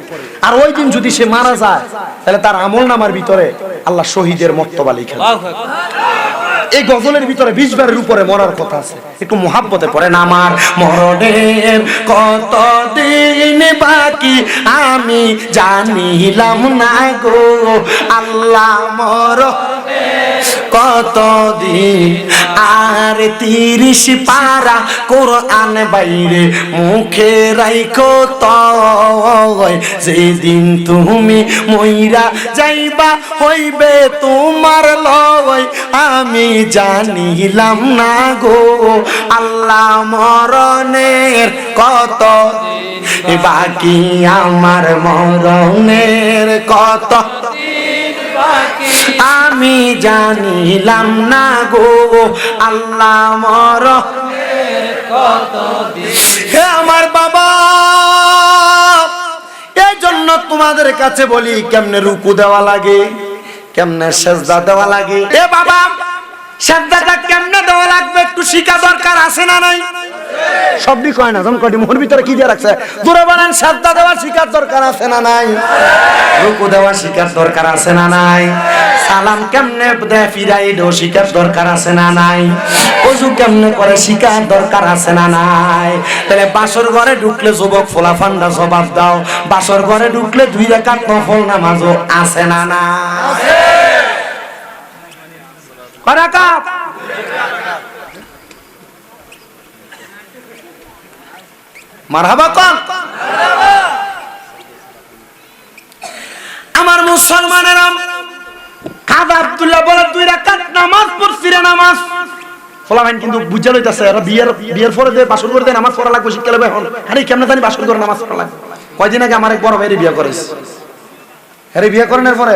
আর ওই দিন যদি সে মারা যায় তাহলে তার আমলনামার ভিতরে আল্লাহ শহীদের মর্তবা লিখে দেন। এই গজলের ভিতরে 20 বারের উপরে মরার কথা আছে একটু মুহাব্বতে পড়েন আমার মরণের কত দিন বাকি আমি জানিলাম না গো আল্লাহ কত দিন আর 30 পারা কোরআন বাইরে মুখে রাইখো তয় যেদিন তুমি মইরা যাইবা হইবে তোমার লয় আমি জানিলাম না গো আল্লাহ মরণের কত বাকি আমার মরণের কত আমি জানিলাম না গো আল্লাহ হে আমার বাবা এই জন্য তোমাদের কাছে বলি কেমনে রুকু দেওয়া লাগে কেমনে সেজদা দেওয়া লাগে এ বাবা সেজদাটা কেমনে দেওয়া লাগবে একটু শিখা দরকার আছে না নাই সবই কয় না যেমন কয়টি মোর ভিতরে কি দিয়ে রাখছে জোরে বলেন সেজদা দেওয়া শিখার দরকার আছে না নাই রুকু দেওয়া শিখার দরকার আছে না নাই সালাম কেমনে দেয় ফিরাই দেও শিখার দরকার আছে না নাই ওযু কেমনে করে শিখার দরকার আছে না নাই তাহলে বাসর ঘরে ঢুকলে যুবক ফোলাফান্ডা জবাব দাও বাসর ঘরে ঢুকলে 2 রাকাত নফল নামাজও আছে না না আছে কয় রাকাত মারহাবা কোন আমার মুসলমানেরা কাজী আব্দুল্লাহ বলে 2 রাকাত নামাজ পড়ছি রে নামাজ ফলাফাইন কিন্তু বুঝা লইতাছে আর বিয়ের পরে যে বাসর করে নামাজ পড়া লাগবে শিক্ষা লাগবে এখন আরে কেমনে জানি বাসর করে নামাজ পড়া লাগবে কয়দিন আগে আমার এক বড় ভাইয়ের বিয়ে করেছে আরে বিয়ে করানোর পরে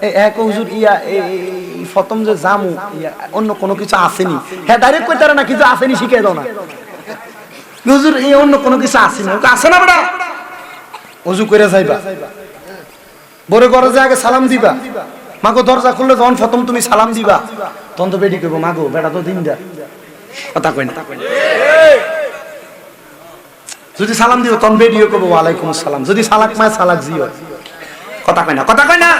এই এক হুজুর এই প্রথম যে জামু অন্য কোনো কিছু আসেনি হ্যাঁ ডাইরেক্ট কইতারে না কিছু আসেনি শিখিয়ে দাও না হুজুর এই অন্য কোনো কিছু আসেনি আছে না বড়া ওযু কইরা যাইবা বড় ঘরে যে আগে সালাম দিবা মাগো দরজা খুললে যখন প্রথম তুমি সালাম দিবা তখন তো বেডি কইবো মাগো বেটা তো দিন দা কথা কই না যদি সালাম দিও তখন বেডিও কইবো ওয়ালাইকুম আসসালাম যদি সালাক মায় সালাক জিও কথা কই না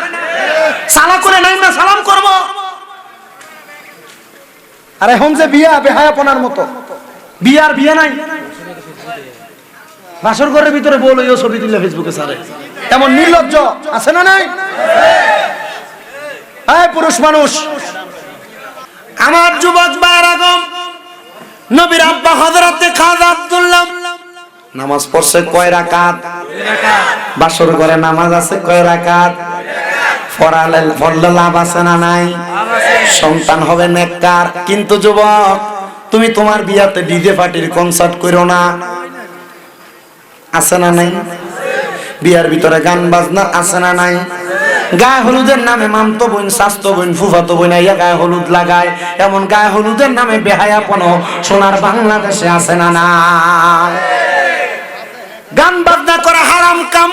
সালাম করে নাই না সালাম করব আরে এখন যে বিয়া বেহায়াপনার মতো বিয়ে নাই বাসর ঘরের ভিতরে বলইও ছবি দিলে ফেসবুকে ছাড়ে এমন নির্লজ্জ আছে না নাই এই পুরুষ মানুষ আমার যুবক ভাইরাগম নবীর আব্বা হযরতে খাজা আব্দুল্লাহ নামাজ পড়ছে কয় রাকাত 2 রাকাত বাসর ঘরে নামাজ আছে কয় রাকাত পড়লে লাভ আছে না নাই সন্তান হবে নেককার কিন্তু যুবক তুমি তোমার বিয়াতে ডিজে পার্টির কনসার্ট করো না আছে না নাই বিয়ার ভিতরে গান বাজনা আছে না নাই গায়ে হলুদের নামে মামতো বোন শাস্তো বোন ফুফাতো বোন আইয়া গায়ে হলুদ লাগায় এমন গায়ে হলুদের নামে বেহায়াপন সোনার বাংলাদেশে আছে না না গান বাজনা করা হারাম কাম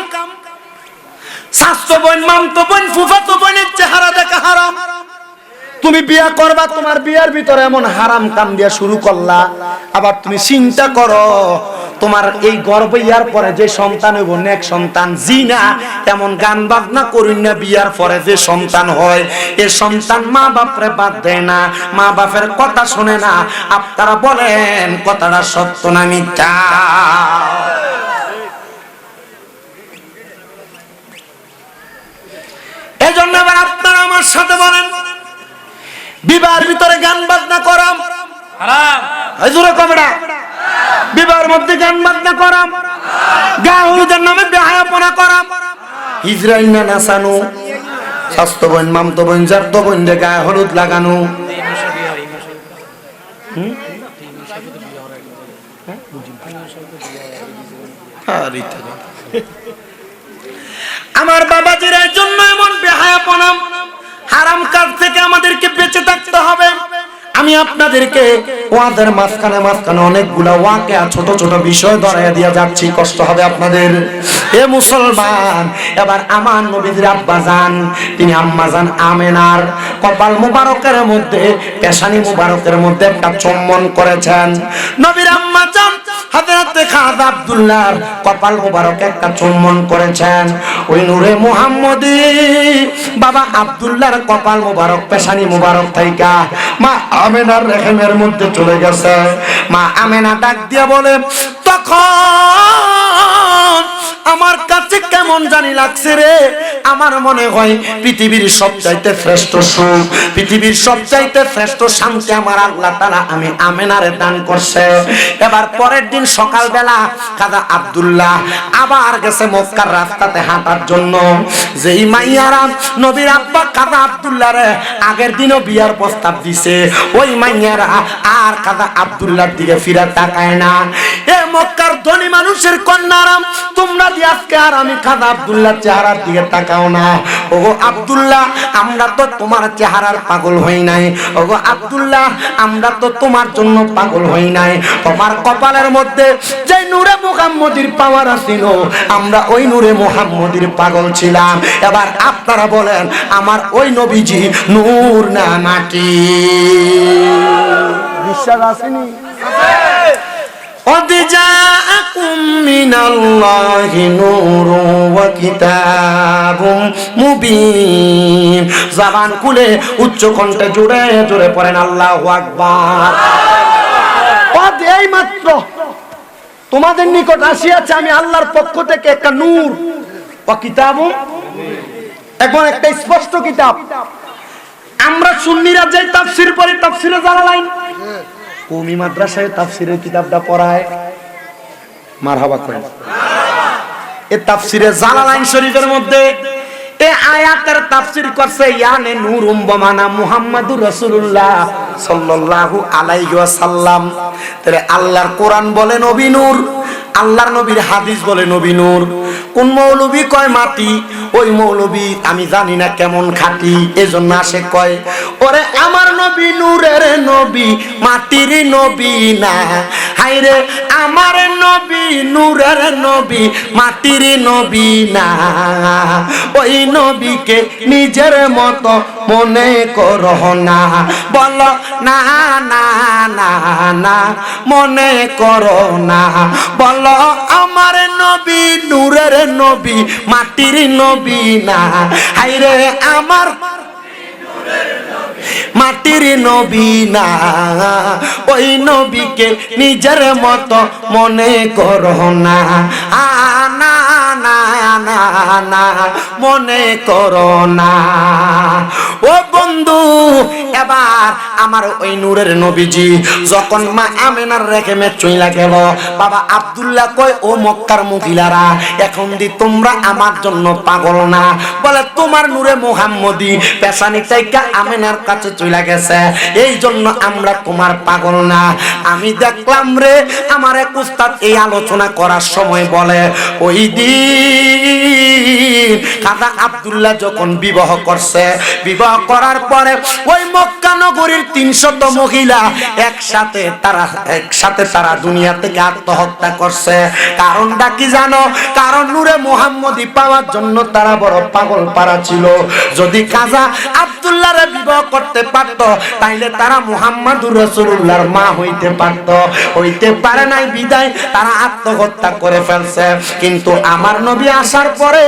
শাস্তো বোন মামতো বোন ফুফাতো বোনের চেহারা দেখা হারাম তুমি বিয়া করবা তোমার বিয়ার ভিতরে এমন হারাম কাম দিয়া শুরু করলা আবার তুমি চিন্তা করো তোমার এই গর্ভ ইয়ার পরে যে সন্তান হইব নেক সন্তান জিনা এমন গান বাজনা করুন না বিয়ার পরে যে সন্তান হয় এই সন্তান মা বাপরে বাদ দেয় না মা বাপের কথা শুনে না আপনারা বলেন কথাটা সত্য না মিথ্যা এজন্য আবার আপনারা আমার সাথে বলেন বিবাহের ভিতরে গান বাজনা করাম হারাম হাজুরে কমড়া বিবাহের মধ্যে গান বাজনা করাম গায়ে হলুদের নামে বেহায়াপনা করা, ইসরাইল না নাচানো, স্বাস্থ্য বোন মামতো বোন জারতো বোন গায়ে হলুদ লাগানো। আমার বাবাজির জন্য এমন বেহায়াপনা হারাম কাজ থেকে আমাদেরকে বেঁচে থাকতে হবে। আমি আপনাদেরকে ওয়াদের মাঝখানে অনেকগুলা ওয়াকিয়া ছোট ছোট বিষয় ধরাইয়া দিয়া যাচ্ছি, কষ্ট হবে আপনাদের। এ মুসলমান, এবার আমার নবীর আব্বা জান, তিনি আম্মা জান আমেনার কপাল মুবারকের মধ্যে, পেশানি মুবারকের মধ্যে একটা চুম্বন করেছেন। নবীর আম্মা জান হযরত খাজা আব্দুল্লাহর কপাল মুবারকে একটা চুম্বন করেছেন। ওই নূরে মুহাম্মদী বাবা আব্দুল্লাহর কপাল মুবারক, পেশানি মুবারক থাইকা মা আমেনার রেহেমের মধ্যে চলে গেছে। মা আমেনা ডাক দিয়া বলে, তখন আমার কাছে কেমন জানি লাগছে রে, আমার মনে হয় পৃথিবীর সবচাইতে শ্রেষ্ঠ সুখ, পৃথিবীর সবচাইতে শ্রেষ্ঠ শান্তি আমার আল্লাহ তাআলা আমি আমেনারে দান করছে। এবার পরের দিন সকালবেলা খাজা আব্দুল্লাহ আবার গেছে মক্কার রাস্তাতে হাঁটার জন্য। যেই মাইয়ারা নবীর আব্বা খাজা আব্দুল্লাহরে আগের দিনও বিয়ার প্রস্তাব দিছে, ওই মাইয়ারা আর খাজা আব্দুল্লাহর দিকে ফিরে তাকায় না। এ মক্কার ধনী মানুষের কন্যারা, তোমরা যে আজকে আর আমি খাজা আব্দুল্লাহর চেহারার দিকে তাকাও না। ওগো আব্দুল্লাহ, আমরা তো তোমার চেহারার পাগল হই নাই। ওগো আব্দুল্লাহ, আমরা তো তোমার জন্য পাগল হই নাই। তোমার কপালের মধ্যে যে নূরে মুহাম্মদীর পাওয়ার ছিল, আমরা ওই নূরে মুহাম্মদীর পাগল ছিলাম। এবার আপনারা বলেন, আমার ওই নবীজি নূর না মাটি? বিশ্বাস আসেনি? قد جاءكم من الله نور وكتاب مبين। জবান খুলে উচ্চ কণ্ঠে জোরে জোরে পড়েন আল্লাহু আকবার। পদ এই মাত্র তোমাদের নিকট আসিয়াছে আমি আল্লাহর পক্ষ থেকে একটা নূর ও কিতাব, এখন একটা স্পষ্ট কিতাব। আমরা সুন্নিরা যে তাফসীর পড়ি, তাফসীরে জালালাইন, কওমি মাদ্রাসায় তাফসীরের কিতাবটা পড়ায়, মারহাবা করেন। এই তাফসীরে জালালাইন শরীফের মধ্যে এই আয়াতের তাফসীর করছে ইয়ানে নূরুম বমানা মুহাম্মাদুর রাসূলুল্লাহ সাল্লাল্লাহু আলাইহি ওয়াসাল্লাম। তাহলে আল্লাহর কোরআন বলে নবী নূর, আল্লাহর নবীর হাদিস বলে নবী নূর। কোন মৌলবী কয় মাটি, ওই মৌলবী আমি জানি না কেমন খাঁটি, এজন্য আসে কয় ওরে আমার নবী নূরের নবী, মাটির নবী না। হায়রে আমার নবী নূরের নবী, মাটির নবী না। ওই নবীকে নিজের মতো মনে করো না, বলো না না না না, মনে করো না। বলো আমার নবী নূরের নবী, মাটির নবী না। হায়রে আমার মাটির নবী না, ওই নবীকে নিজের মতো মনে করো না। না না না না, মনে করো না। ও বন্ধু, এবার আমার ওই নূরের নবীজি যখন মা আমেনার রেখে চইলা গেল, বাবা আব্দুল্লাহ কয় ও মক্কার মহিলারা, এখন দি তোমরা আমার জন্য পাগল না? বলে তোমার নূরে মুহাম্মদী পেশানি থেকে আমেনার কাছে চইলা গেছে, এই জন্য আমরা তোমার পাগল না। আমি দেখলাম রে, আমার এক উস্তাদ এই আলোচনা করার সময় বলে, ওই দিন খাজা আব্দুল্লাহ যখন বিবাহ করছে, বিবাহ করার পরে ওই মক্কা নগরীর ৩০০ মহিলা একসাথে তারা দুনিয়া থেকে আত্মহত্যা করছে। কারণটা কি জানো? কারণ নূরে মুহাম্মদী পাওয়ার জন্য তারা বড় পাগল পারা ছিল। যদি খাজা আব্দুল্লাহর বিবাহ করতে পারত, তাইলে তারা মুহাম্মাদুর রাসূলুল্লাহর মা হইতে পারত, হইতে পারে নাই বিদায় তারা আত্মহত্যা করে ফেলছে। কিন্তু আমার নবী আসার পরে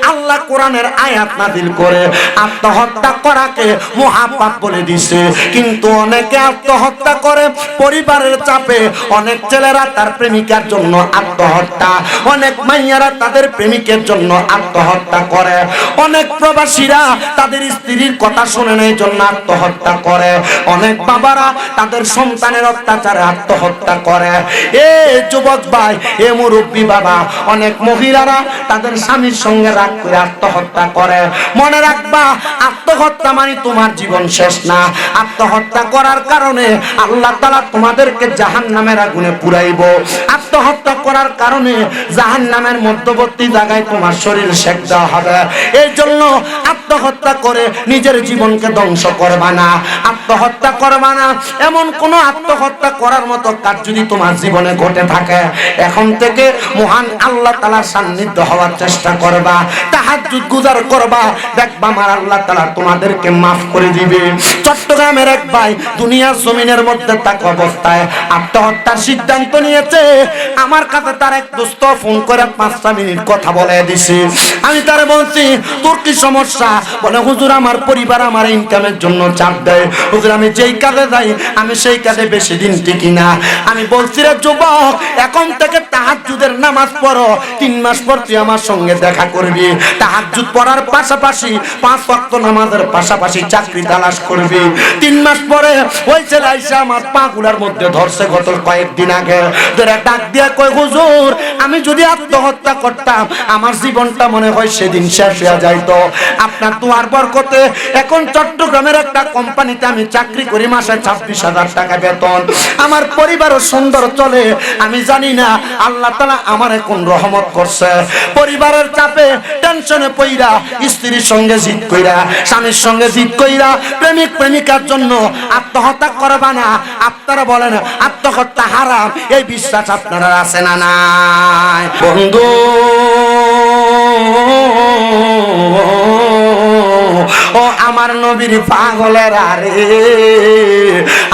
আল্লাহ কোরআনের আয়াত নাযিল করে আত্মহত্যা করাকে মহাপাপ বলে দিছে, কিন্তু অনেকে আত্মহত্যা করে পরিবারের চাপে। অনেক ছেলেরা তার প্রেমিকার জন্য আত্মহত্যা, অনেক মাইয়ারা তাদের প্রেমিকের জন্য আত্মহত্যা করে, অনেক প্রবাসীরা তাদের স্ত্রীর কথা শুনে নেই জন্য আত্মহত্যা করে, অনেক বাবারা তাদের সন্তানের অত্যাচারে আত্মহত্যা করে। এ যুবক ভাই, এ মুরব্বী বাবা, অনেক মহিলারা তাদের স্বামীর সঙ্গে রাগ করে আত্মহত্যা করে। মনে রাখবা, আত্মহত্যা মানে তোমার জীবন শেষ না। আত্মহত্যা করার কারণে আল্লাহ তাআলা তোমাদেরকে জাহান্নামের আগুনে পুরাইব। আত্মহত্যা করার কারণে জাহান্নামের মধ্যবর্তী জায়গায় তোমার শরীর সেক দেওয়া হবে। এই জন্য আত্মহত্যা করে নিজের জীবনকে ধ্বংস করবা না, আত্মহত্যা করবা না। এমন কোন আত্মহত্যা করার মতো কাজ যদি তোমার জীবনে ঘটে থাকে, এখন থেকে মহান আল্লাহ তাআলার সান্নিধ্য হওয়ার চেষ্টা করবা, তাহাজ্জুদ গুজার করবা, দেখবা আমার আল্লাহ তাআলা তোমাদেরকে মাফ করে দিবে। চট্টগ্রামের এক ভাই দুনিয়ার জমিনের মধ্যে থাকা অবস্থায় আত্মহত্যার সিদ্ধান্ত নিয়েছে। আমার কাছে তার এক দোস্ত ফোন করে 5 মিনিট কথা বলে দিছে। আমি তারে বলছি, তোর কি সমস্যা? বলে, হুজুর আমার পরিবার আমার ইনকামের জন্য চাপ দেয়। হুজুর আমি যেই কাজে যাই আমি সেই কাজে বেশি দিন টিকি না। আমি বলছি, রে যুবক, এখন থেকে তাহাজ্জুদের নামাজ পড়ো, 3 মাস পর তুই আমার সঙ্গে দেখা করবি। তাহাজ্জুদ পড়ার পাশাপাশি 5 ওয়াক্ত নামাজের পাশাপাশি চাকরি তালাশ করবি। 3 মাস পরে ওই ছেলে আইসা আমার পাগুলার মধ্যে ধরছে গত কয়েকদিন আগে, ধরে ডাক দিয়া কয়, হুজুর আমি যদি আত্মহত্যা করতাম আমার জীবনটা মনে হয় সেদিন শেষ হয়ে যাইতো। আপনার দুয়ার বরকতে এখন চট্টগ্রামের একটা কোম্পানিতে আমি চাকরি করি, মাসে 26,000 টাকা বেতন, আমার পরিবারও সুন্দর চলে। আমি জানি না আল্লাহ তাআলা আমারে কোন রহমত করছে। পরিবারের চাপে টেনশনে পইরা স্ত্রীর সঙ্গে জিদ কইরা, স্বামীর সঙ্গে জিদ কইরা প্রেমিক প্রেমিকার জন্য আত্মহত্যা করবা না। আপনারা বলেন আত্মহত্যা হারাম, এই বিশ্বাস আপনারা আছে না নাই? বন্ধু ও আমার নবীর পাগলেরা রে,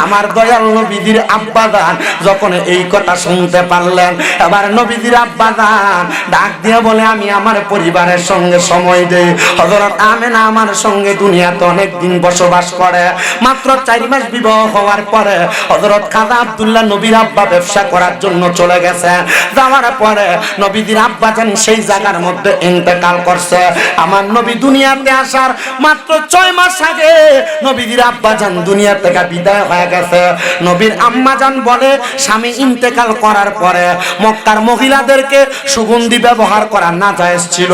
আমার দয়াল নবীর আব্বাজান যখন এই কথা শুনতে পারলেন, এবার নবীর আব্বাজান ডাক দিয়ে বলে, আমি আমার পরিবারের সঙ্গে সময় দেই। হযরত আমেনা আমার সঙ্গে দুনিয়াতে অনেক দিন বসবাস করে। মাত্র 4 মাস বিবাহ হওয়ার পরে হযরত খাজা আব্দুল্লাহ নবীর আব্বা ব্যবসা করার জন্য চলে গেছে। যাওয়ার পরে নবীর আব্বাজান সেই জায়গার মধ্যে ইন্তেকাল করছে। আমার নবী দুনিয়াতে আসার মাত্র 6 মাস আগে নবীর আব্বাজান দুনিয়া থেকে বিদায় হয়ে গেছে। নবীর আম্মাজান বলে, স্বামী ইন্তেকাল করার পরে মক্কার মহিলাদেরকে সুগন্ধি ব্যবহার করা না জায়েজ ছিল।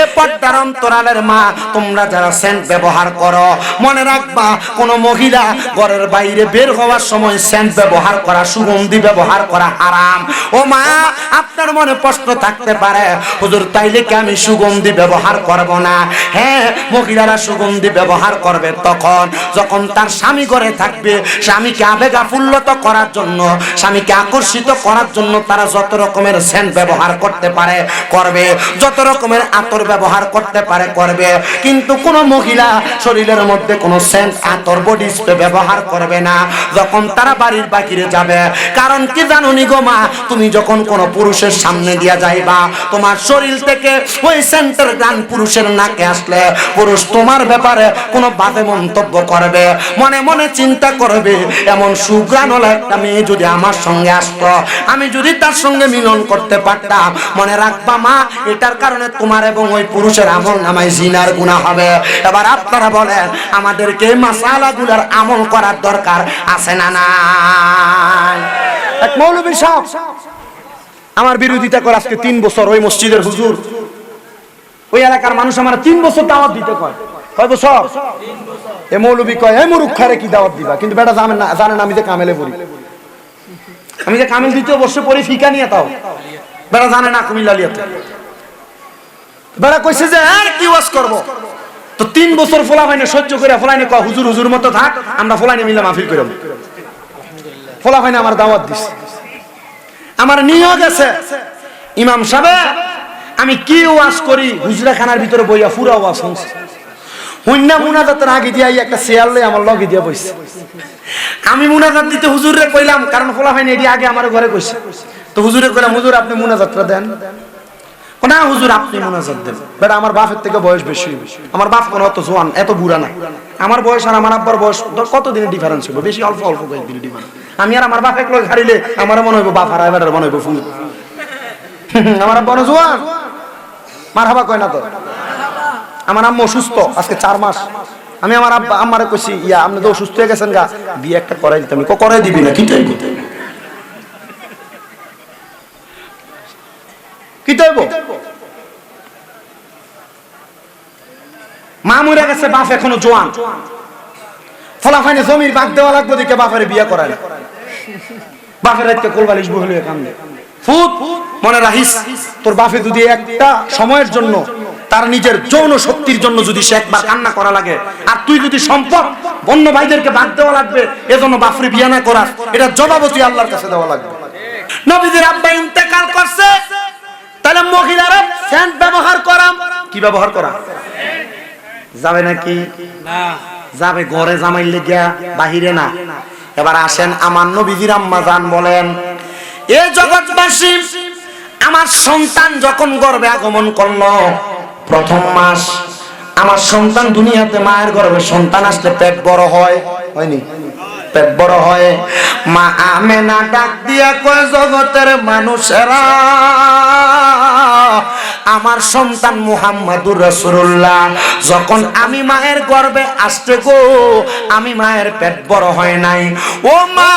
এ পর্দার অন্তরালের মা, তোমরা যারা সেন্ট ব্যবহার করো, মনে রাখবা কোন মহিলা ঘরের বাইরে বের হওয়ার সময় সেন্ট ব্যবহার করা, সুগন্ধি ব্যবহার করা হারাম। ও মা, আপনার মনে প্রশ্ন থাকতে পারে, হুজুর তাইলে কি আমি সুগন্ধি ব্যবহার করব না? হ্যাঁ, মহিলারা সুগন্ধি ব্যবহার করবে তখন যখন তার স্বামী ঘরে থাকবে। স্বামীকে আবেগ আপ্লুত করার জন্য, স্বামীকে আকর্ষিত করার জন্য তারা যত রকমের সেন্ট ব্যবহার করতে পারে করবে, যত রকমের আতর ব্যবহার করতে পারে করবে। কিন্তু কোন মহিলা শরীরের মধ্যে কোন সেন্ট, আতর, বডি স্প্রে ব্যবহার করবে না যখন তারা বাড়ির বাহিরে যাবে। কারণ কি জানো নি গো মা, তুমি যখন কোন পুরুষের সামনে দিয়া যাইবা, তোমার শরীর থেকে ওই সেন্টের গান পুরুষের নাকে আসলে পুরুষ তোমার ব্যাপারে কোনো বাজে মন্তব্য করবে, মনে মনে চিন্তা করবে, এমন সুগ্রাণওয়ালা একটা মেয়ে যদি আমার সঙ্গে আসতো, আমি যদি তার সঙ্গে মিলন করতে পারতাম, মনে রাখবা মা, এটার কারণে তোমার এবং ওই পুরুষের আমল নামায় জিনার গুনাহ হবে। এবার আপনারা বলেন, আমাদেরকে মাসালাগুলোর আমল করার দরকার আছে না নাই? এক মৌলভী সাহেব আমার বিরোধিতা করে আজকে 3 বছর, ওই মসজিদের হুজুর, ওই এলাকার মানুষ আমার 3 বছর দাওয়াত দিতে কয়। কয় বছর? এ মৌলভী কয়, এই মুরুক্ষারে কি দাওয়াত দিবা? কিন্তু বেটা জানেন আমি যে কামেলে পড়ি, আমি যে কামেল দ্বিতীয় বর্ষে পড়ি ফিকা নিয়ে, তাও বেটা জানে না কুমিল্লালিয়াতে। বেটা কইছে যে আর কি ওয়াজ করব। তো 3 বছর ফোলাফাইনে সহ্য করে ফোলাইনে কয়, হুজুর হুজুর মতো থাক, আমরা ফোলাইনে মিলে মাহফিল করব। ফোলাফাইনে আমার দাওয়াত দিছে, আমার নিয়োগ আছে। ইমাম সাহেব আমি কি ওয়াজ করি, হুজরাখানার ভিতরে বইয়া পুরা ওয়াজ শুনছি। হুন্না মুনাজাতের আগে দিয়ে একটা চেয়ার লই আমার লগে দিয়া বইছে। আমি মুনাজাত দিতে হুজুরে কইলাম, কারণ ফোলাফাইনে এটি আগে আমার ঘরে কইছে। তো হুজুরে কইলাম, হুজুর আপনি মুনাজাতটা দেন। না হুজুর আপনি মুনাজাত দেন। বেটা আমার বাপের থেকে বয়স বেশি, আমার বাপ কোনো অত জোয়ান এত বুড়া না। আমার বয়স আর আমার আব্বার বয়স কত দিনের ডিফারেন্স হবে, বেশি অল্প অল্প কয়েকদিন ডিফারেন্স। আমি আর আমার বাপ এক লোক হারিলে আমার মনে হইব বাপ হারায়, বেটার মনে হইব ফুল। আমার আব্বা জোয়ান, মার হাবা কয় না তো। আমার আম্মু অসুস্থ আজকে 4 মাস। আমি আমার আব্বা আমারে কইছি ইয়া আপনি তো অসুস্থ হয়ে গেছেন গা, বিয়ে একটা করাই দিতাম। করাই দিবি না কি চাইব কি চাইব? মা মরে গেছে, বাপ এখনো জোয়ান, ফলাফাইনে জমির ভাগ দেওয়া লাগবে দেখে বাপের বিয়ে করায় না। বাপের রাতকে কোলবালিশ বহলে কান্দে। ফুট মনে রাখিস, তোর বাপে যদি একটা সময়ের জন্য তার নিজের যৌন শক্তির জন্য যদি সে একবার কান্না করা লাগে, আর তুই যদি সম্পদ অন্য ভাইদেরকে ভাগ দেওয়া লাগবে এজন্য বাপরে বিয়ে না করাস, এটা জবাবও তুই আল্লাহর কাছে দেওয়া লাগবে। নবীদের আব্বা ইন্তেকাল করছে, তাহলে মহিলারা সেন্ট ব্যবহার করা, কি ব্যবহার করা যাবে নাকি? না যাবে ঘরে জামাই লেগিয়া, বাহিরে না। এবার আসেন আমার নবীজির আম্মা জান বলেন, এ জগৎবাসী, আমার সন্তান যখন গর্ভে আগমন করলো, প্রথম মাস আমার সন্তান দুনিয়াতে, মায়ের গর্ভে সন্তান আসলে পেট বড় হয়, হয়নি? পেট বড় হয়। মা আমেনা ডাক দিয়া কয়, জগতের মানুষেরা, আমার সন্তান মুহাম্মাদুর রাসূলুল্লাহ যখন আমি মায়ের গর্ভে আসতে গো, আমি মায়ের পেট বড় হয় নাই। ও মা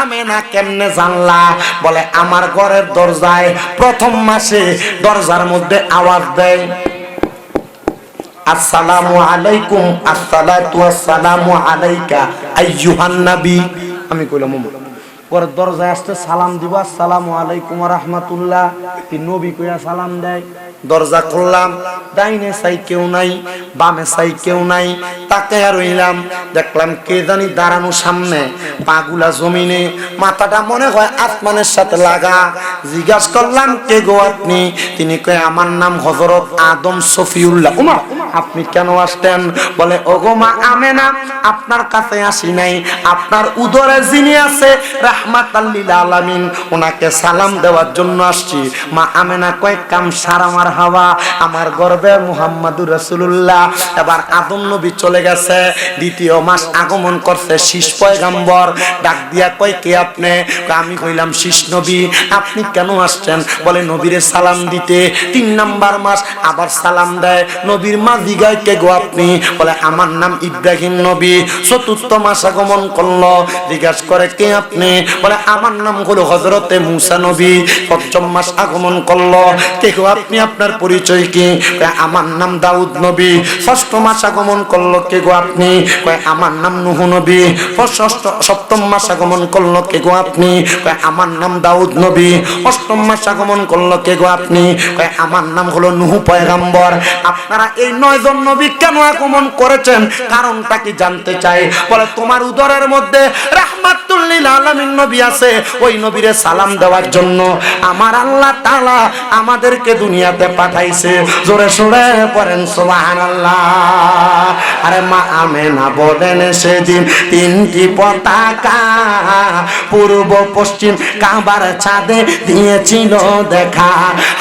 আমেনা কেমনে জানলা? বলে আমার ঘরের দরজায় প্রথম মাসে দরজার মধ্যে আওয়াজ দেয়, আসসালামু আলাইকুম, আসসালাতু ওয়াসসালামু আলাইকা আইয়ুহান নবী। আমি কইলাম পরে দরজায় আসতে সালাম দিব, আসসালামু আলাইকুম ওয়া রাহমাতুল্লাহ। তিন নবী কইয়া সালাম দেয়। দরজা খুললাম, ডাইনে সাই কেউ নাই, বামে সাই কেউ নাই। তাকায়া রইলাম, দেখলাম কে জানি দাঁড়ানো সামনে, পাগুলা জমিনে, মাথাটা মনে হয় আসমানের সাথে লাগা। জিজ্ঞাসা করলাম, কে গো আপনি? তিনি কয়, আমার নাম হযরত আদম সফিউল্লাহ। ওমা আপনি কেন আসতেন? বলে, ওগো মা আমেনা, আপনার কাছে আসি নাই, আপনার উদরে যিনি আছে রাহমাতাল লিল আলামিন, ওনাকে সালাম দেওয়ার জন্য আসছি। মা আমেনা কয়, কাম সারা আমার হাওয়া, আমার গর্বে মুহাম্মাদুর রাসূলুল্লাহ। এবার আদম নবী চলে গেছে, দ্বিতীয় মাস আগমন করছে শীষ পয়গম্বর। ডাক দিয়া কয়, কে আপনি? আমি কইলাম, শীষ নবী। আপনি কেন আসছেন? বলে, নবীরে সালাম দিতে। 3 নাম্বার মাস আবার সালাম দেয়। নবীর মা জিগায়, কে গো আপনি? বলে, আমার নাম ইব্রাহিম নবী। 4র্থ মাস আগমন করলো, জিজ্ঞাসা করে, কে আপনি? বলে, আমার নাম হলো হযরতে মুসা নবী। 5ম মাস আগমন করলো, কে গো আপনি? আপনার পরিচয় কি? আমার নাম দাউদ নবী। 6ষ্ঠ মাস আগমন করলো, কে গো আপনি? আমার নাম নূহ নবী। 7ম মাস আগমন করলো, কে গো আপনি? আমার নাম দাউদ নবী। 8ম মাস আগমন করলো, কে গো আপনি? আমার নাম হলো নূহ পয়গম্বর। আপনারা এই 9 জন নবী কেন আগমন করেছেন? কারণটা কি জানতে চাই। বলে, তোমার উদরের মধ্যে রাহমাতুল লিল আলামিন নবী আছে, ওই নবীরে সালাম দেওয়ার জন্য আমার আল্লাহ তাআলা আমাদেরকে দুনিয়াতে পাঠাইছে। জোরে সোরে পড়েন সুবহানাল্লাহ। আরে মা আমেনা বলেন, সেদিন 3টি পতাকা পূর্ব পশ্চিম কাবার ছাদে দিয়েছিল দেখা।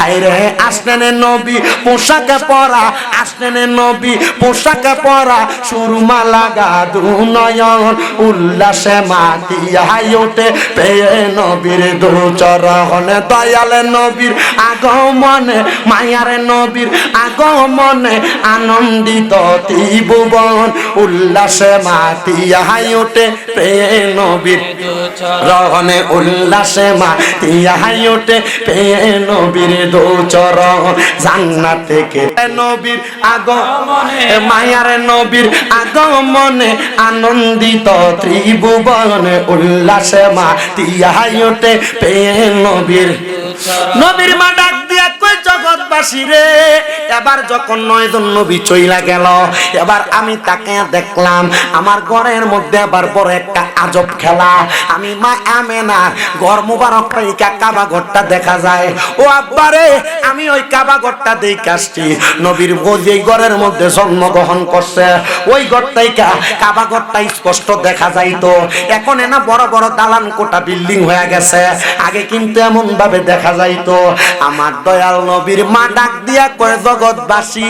হায়রে আসলেন নবী পোশাকে পরা, আসলেন নবী পোশাকে পরা, সুরমা লাগা দুনয়ন, উল্লাসে মাতিয়া ওঠে পেয়ে নবীর দুচরণে। দয়ালে নবীর আগমনে, মায়ারে নবীর আগমনে, আনন্দিত ত্রিভুবন, উল্লাসে মাতিয়া ওঠে পেয়ে নবীর রহনে, উল্লাসে মাতিয়া ওঠে পেয়ে নবীর দুচরণ। জান্নাত থেকে নবীর আগমনে, মায়ারে নবীর আগমনে, আনন্দিত ত্রিভুবনে, উল্লাসে মাতিয়া ওঠে পেয়ে নবীর। নবীর মা ডাক দিয়া কই, জগৎবাসী রে, এবার যখন 9 জন নবী চইলা গেল, এবার আমি তাকে দেখলাম আমার ঘরের মধ্যে আবার বড় একটা আজব খেলা। আমি মা আমেনা ঘর মুবারক পাইকা কাবা ঘরটা দেখা যায়। ও আব্বারে, আমি ওই কাবা ঘরটা দেখে আসছি। নবীর বউ ঘরের মধ্যে জন্মগ্রহণ করছে, ওই ঘরটাইকা কাবা ঘরটা স্পষ্ট দেখা যাইতো। এখন না বড় বড় দালান কোটা বিল্ডিং হয়ে গেছে, আগে কিন্তু এমন ভাবে দেখা যাইতো। আমার দয়াল নবী নবীর মা ডাক দিয়া কয় জগৎবাসী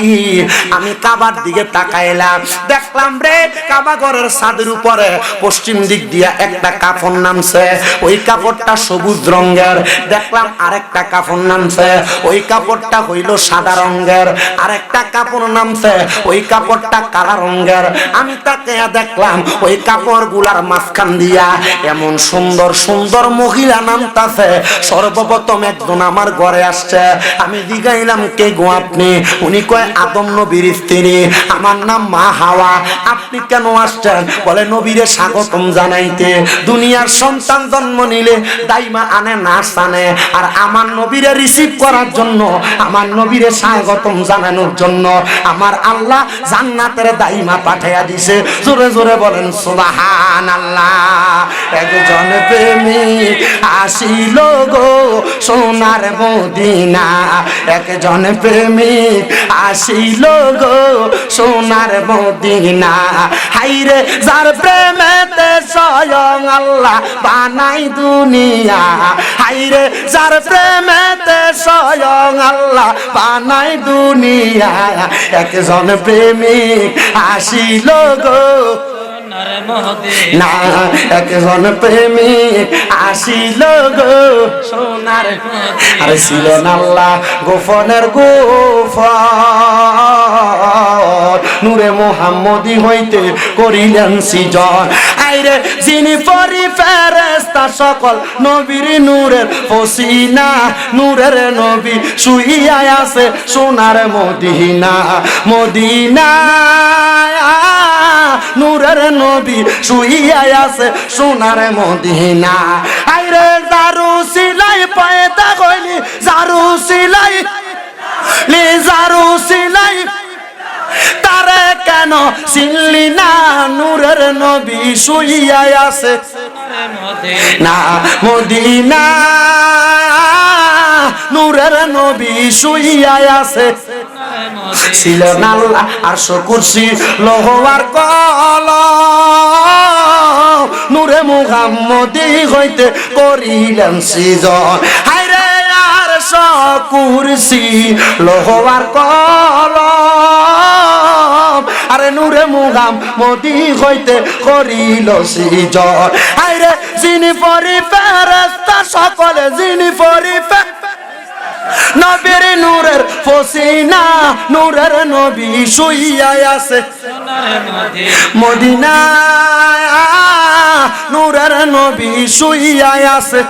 আমি কাবার দিকে তাকাইলাম দেখলাম রে কাবা ঘরের ছাদের উপরে পশ্চিম দিক দিয়া একটা কাফন নামছে ওই কাপড়টা সবুজ রঙের দেখলাম আরেকটা কাফন নামছে ওই কাপড়টা হইল সাদা রঙের আরেকটা কাপড় নামছে ওই কাপড়টা কালা রঙের আমি তাকে দেখলাম ওই কাপড়গুলার মাঝখান দিয়া এমন সুন্দর সুন্দর মহিলা নামতাছে সর্বপ্রথম একজন আমার ঘরে আসছে আমি জিগাইলাম কে গো আপনি উনি কয় আদম নবীর স্ত্রী আমার নাম মা হাওয়া আপনি কেন আসছেন বলে নবীরে স্বাগতম জানাইতে দুনিয়ার সন্তান জন্ম নিলে দাইমা আনে না আনে আর আমার নবীরে রিসিভ করার জন্য আমার নবীরে স্বাগতম জানানোর জন্য আমার আল্লাহ জান্নাতের দাইমা পাঠাইয়া দিছে জোরে জোরে বলেন সুবহানাল্লাহ একজন প্রেমিক আসিল গো সোনার মদিনা একজন প্রেমিক আসিল গো সোনার মদিনা হাইরে যার প্রেমেতে স্বয়ং আল্লাহ বানাই দুনিয়া হাইরে যার প্রেমেতে স্বয়ং আল্লাহ বানাই দুনিয়া একজন প্রেমিক আসিল গো না একজন প্রেমিক আসিল গো সোনার আর ছিলেন আল্লাহ গোপনের গোপন নূরে মুহাম্মদী হইতে করিলেন সৃজন আইরে যিনি পরি ফেরেশতা সকল নবীর নূরের পসিনা নূরের নবী শুইয়া আছে সোনার মদিনা মদিনা নূরের নবী শুইয়া আছে সোনার মদিনা আইরে জারু সিলাই পয়দা কইলি জারু সিলাই লে জারু সিলাই তারে কেন চিনলি না নূরের নবী শুইয়া আছে না মদিনা নূরের নবী শুইয়া আছে ছিলেন আল্লাহ আরশ কুরসি লোহার কলম নূরে মুহাম্মদী হইতে করিলেন সৃজন হায়রে আরশ কুরসি লোহার কলম আরে নূরে মুহাম্মদী হইতে করিল সৃজন হায়রে যিনি পরি ফেরেশতা সকলে যিনি পরি নবীর নূরের পসিনা নূরের নবী শুইয়া আছে মদিনা নূরের নবী শুইয়া আছে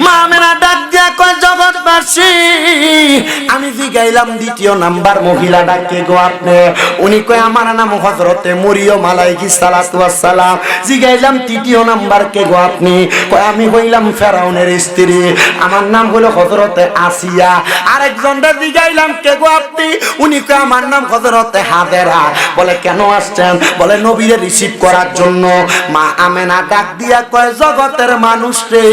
মামেরা ডাক দিয়া কয় জগৎবাসী আমি জিগাইলাম দ্বিতীয় নাম্বার মহিলা ডাকে গো আপনি উনি কয় আমার নাম হযরতে মরিয়ম আলাইহিস সালাতু ওয়াস সালাম জিগাইলাম তৃতীয় নাম্বার কে গো আপনি কয় আমি হইলাম ফেরাউনের স্ত্রী আমার নাম হলো হযরতে আসিয়া আরেকজনটা জিগাইলাম কে গো আপনি উনি কয় আমার নাম হযরতে হাজেরা বলে কেন আসছেন বলে নবীরে রিসিভ করার জন্য মা আমেনা ডাক দিয়া কয় জগতের মানুষ রে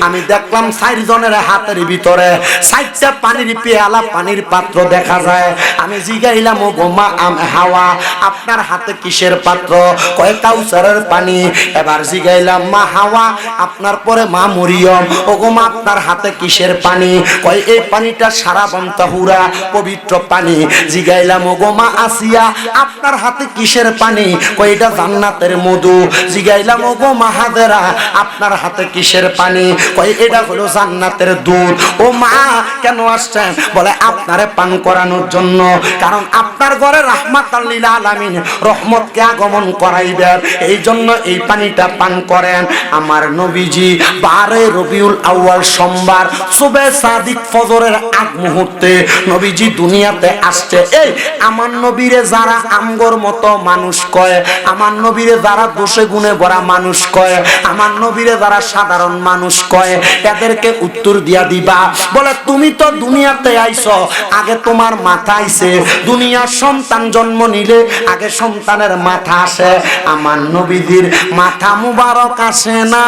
আমি দেখলাম 4 জনের হাতের ভিতরে 4টা পানির পেয়ালা পানির পাত্র দেখা যায় আমি জিগাইলাম ও গো মা হাওয়া আপনার হাতে কিসের পাত্র কয় কাউসারের পানি এবার জিগাইলাম মা হাওয়া আপনার পরে মা মরিয়ম ও গো মা আপনার হাতে কিসের পানি কয় এই পানিটা সারা বন্তাহুরা পবিত্র পানি জিগাইলাম ও গো মা আসিয়া আপনার হাতে কিসের পানি কয় এটা জান্নাতের মধু জিগাইলাম ও গো মা হাজেরা আপনার হাতে কিসের পানি কয় এটা হলো জান্নাতের দুধ ও মা কেন আসছেন বলে আপনারে পান করানোর জন্য কারণ আপনার ঘরে রাহমাতাল লিল আলামিন রহমতকে আগমন করাইবেন এই জন্য এই পানিটা পান করেন আমার নবীজি 12 রবিউল আউয়াল সোমবার সুবে সাদিক ফজরের আগ মুহূর্তে নবীজি দুনিয়াতে আসছে এই আমার নবীরে যারা আমগর মতো মানুষ কয় আমার নবীরে যারা দোষে গুণে ভরা মানুষ কয় আমার নবীরে যারা সাধারণ মানুষ কয় এদেরকে উত্তর দিয়া দিবা বলে তুমি তো দুনিয়াতে আইছো আগে তোমার মাথা আইছে দুনিয়ার সন্তান জন্ম নিলে আগে সন্তানের মাথা আসে আমার নবীজির মাথা মুবারক আসে না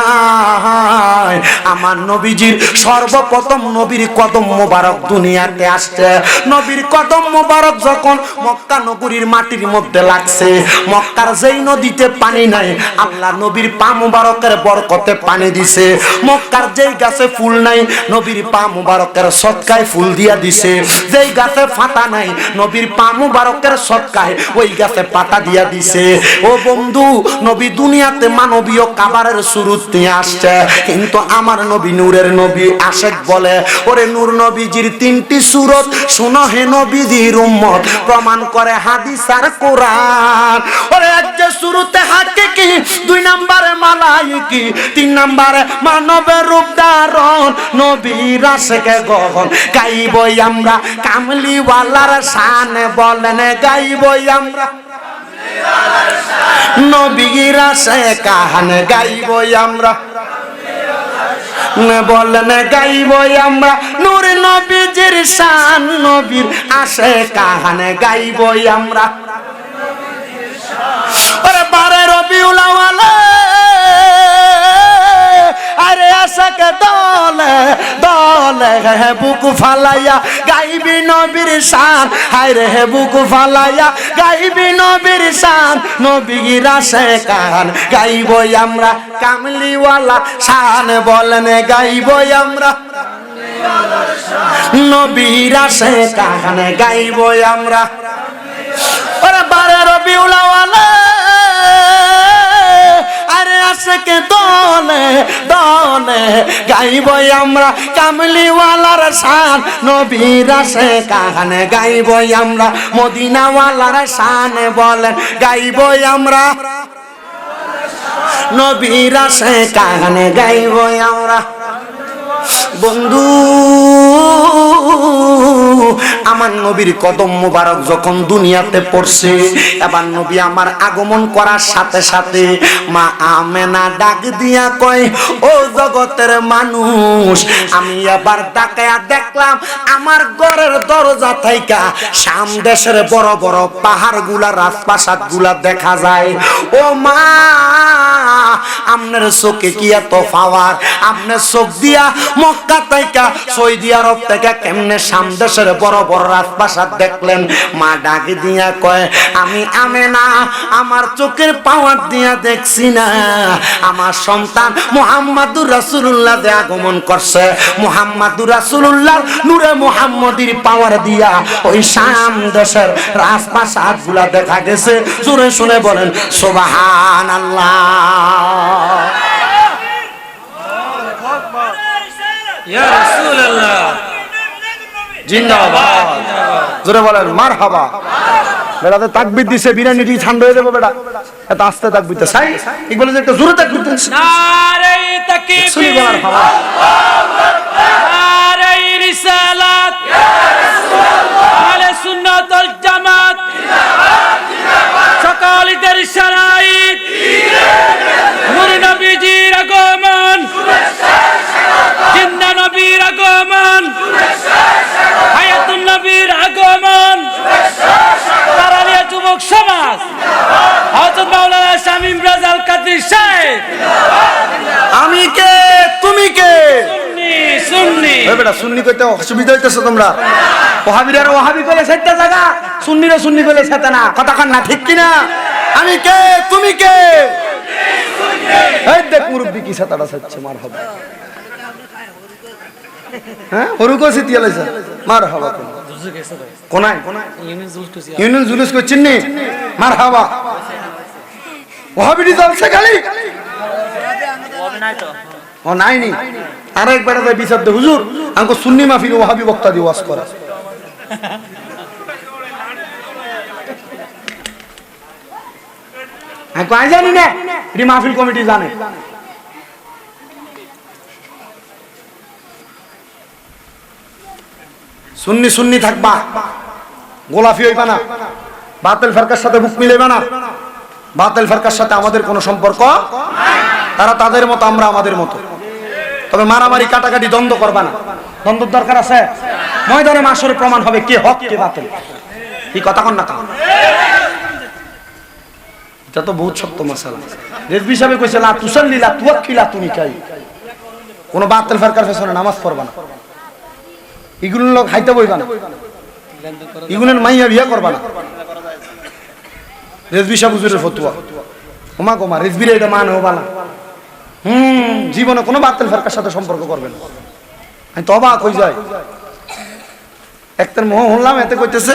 আমার নবীজির সর্বপ্রথম নবীর কদম মুবারক দুনিয়াতে আসছে নবীর কদম মুবারক যখন মক্কা নগরীর মাটির মধ্যে লাগছে মক্কার যেই নদীতে পানি নাই আল্লাহ নবীর পা মুবারকের বরকতে পানি দিছে মক্কার যেই গাছে ফুল নাই নবীর পা মুবারকের সদকায় ফুল দিয়া দিছে, যেই গাছে পাতা নাই নবীর পা মুবারকের সদকায় ওই গাছে পাতা দিয়া দিছে। ও বন্ধু, নবী দুনিয়াতে মানবীয় খাবারের সুরত নিয়ে আসছে, কিন্তু আমার নবী নূরের নবী। আশেক বলে, ওরে নূর নবীজির তিনটি সুরত শুনো হে নবীজির উম্মত, প্রমাণ করে হাদিস আর কোরআন। ওরে এক যে সুরতে হাকিকি, দুই নম্বরে মালাইকি, তিন নম্বরে মানবের রূপ ধারণ, নবীর আশেকে গহন। গাইবই আমরা কামলিওয়ালার শান, বলেন গাইবই আমরা নবীর আশেকান, গাইবই আমরা বলেন গাইবই আমরা নূর নবীজির শান, নবীর আশেকান গাইবই আমরা। ওরে বারে রবিউল আউয়াল, আরে আশাকে দলে দলে হে বুক ফালাইয়া গাইবি নবীর শান, হায় রে হে বুক ফালাইয়া গাইবি নবীর শান, নবীর আশেকান গাইবই আমরা কামলিওয়ালা শান, বলেন গাইবই আমরা নবীর আশেকান গাইবই আমরা। ওরে বারে রবিউল আউয়াল, আরে আশেকে দলে দলে গাইবই আমরা কামলিওয়ালার শান, নবীর আশেকান গাইবই আমরা মদিনাওয়ালার শান, বলেন গাইবই আমরা নবীর আশেকান গাইবই আমরা। বন্ধু, আমার নবীর কদম মুবারক যখন দুনিয়াতে পড়ছে, এবার নবী আমার আগমন করার সাথে সাথে মা আমেনা ডাক দিয়া কয়, ও জগতের মানুষ, আমি এবার তাকায়া দেখলাম আমার ঘরের দরজা থাইকা শাম দেশের বড় বড় পাহাড় গুলা রাজপ্রাসাদ গুলা দেখা যায়। ও মা, আপনার চোখে কি এত পাওয়ার? আপনার চোখ দিয়া মক্কা থেকে সৌদি আরব থেকে কেমনে শাম দেশের বড় বড় রাজপ্রাসাদ দেখলেন? মা ডাক দিয়া কয়, আমি আমেনা আমার চোখের পাওয়ার দিয়া দেখছি না, আমার সন্তান মুহাম্মাদুর রাসূলুল্লাহ যে আগমন করছে, মুহাম্মাদুর রাসূলুল্লাহ নূরে মুহাম্মদীর পাওয়ার দিয়া ওই শাম দেশের রাজপ্রাসাদ গুলা দেখা গেছে। জোরে শুনে বলেন সুবহানাল্লাহ। ইয়া রাসূলুল্লাহ জিন্দাবাদ। জোরে বলেন মারহাবা। বেটাতে তাকবীর দিছে, বিরিয়ানিটি ঠান্ডা হয়ে যাবে বেটা, এত আস্তে তাকবীর দিতে চাই, এগুলো যে একটা জোরে তাকবীর দিন। নারে তাকবীর, শুনি বলার হাওয়া, নারে রিসালাত, ইয়া রাসূলুল্লাহ, আহলে সুন্নাত ওয়াল জামাত জিন্দাবাদ জিন্দাবাদ, সকলের শরাইত নূর নবীজির আগমন, জিন্দা নবীর আগমন, হায়াতুন নবীর আগমন, তারালিয়া যুবক সমাজ, হযরত মাওলানা শামীম রাজাল কাদরী সাহেব। আমি কে তুমি কে? সুন্নি সুন্নি। এ বেটা সুন্নি কইতে অসুবিধা হইতেছে তোমরা? ওহাবিরা ওহাবি কইলে সেটা জায়গা, সুন্নিরা সুন্নি কইলে সেটা না, কথা কান না, ঠিক কি না? আমি কে তুমি কে? এই দেখ মুরব্বি কি সাতাটা সাচ্ছে, মারহাবা। হ্যাঁ হরুকো সিতিয়া লাইছে, মারহাবা। কোনায় ইউনিয়ন জুলুস করছেন নি, মারহাবা। ওহাবিটি চলছে খালি, ও নাই নি। আরেক বেটা যায় বিচার দে, হুজুর আমাকে সুন্নি মাহফিল ওহাবি বক্তা দিয়ে ওয়াজ করা। আমি জানি না, এটি মাহফিল কমিটি জানে। সুন্নি সুন্নি থাকবা, গোলাফি হইবা না, বাতিল ফেরকার সাথে বুক মিলাইবা না। বাতিল ফেরকার সাথে আমাদের কোনো সম্পর্ক নাই, তারা তাদের মতো, আমরা আমাদের মতো। তবে মারামারি কাটাকাটি দ্বন্দ্ব করবা না, দ্বন্দ্বের দরকার আছে। ময়দানে মাসরে প্রমাণ হবে কে হক কে বাতিল। কি কথা কন না কা? এটা তো বহুত সত্য মাসালা। রেজবি সাহেব কইছে লা তুসাল্লি লা তুওয়াক্কিলা তুমি কাই, কোন বাতিল ফেরকার পেছনে নামাজ পড়বা না, এগুলোর লোক হাইতে বইবা না, এগুলোর মাইয়া বিয়া করবা না। রেজবি সাহেব হুজুরের ফতোয়া, ওমা গোমা রেজবিরে এটা মান হবা না। জীবনে কোনো বাতিল ফেরকার সাথে সম্পর্ক করবেন। আমি তো অবাক হয়ে যাই, একটার মোহ হলাম এতে কইতেছে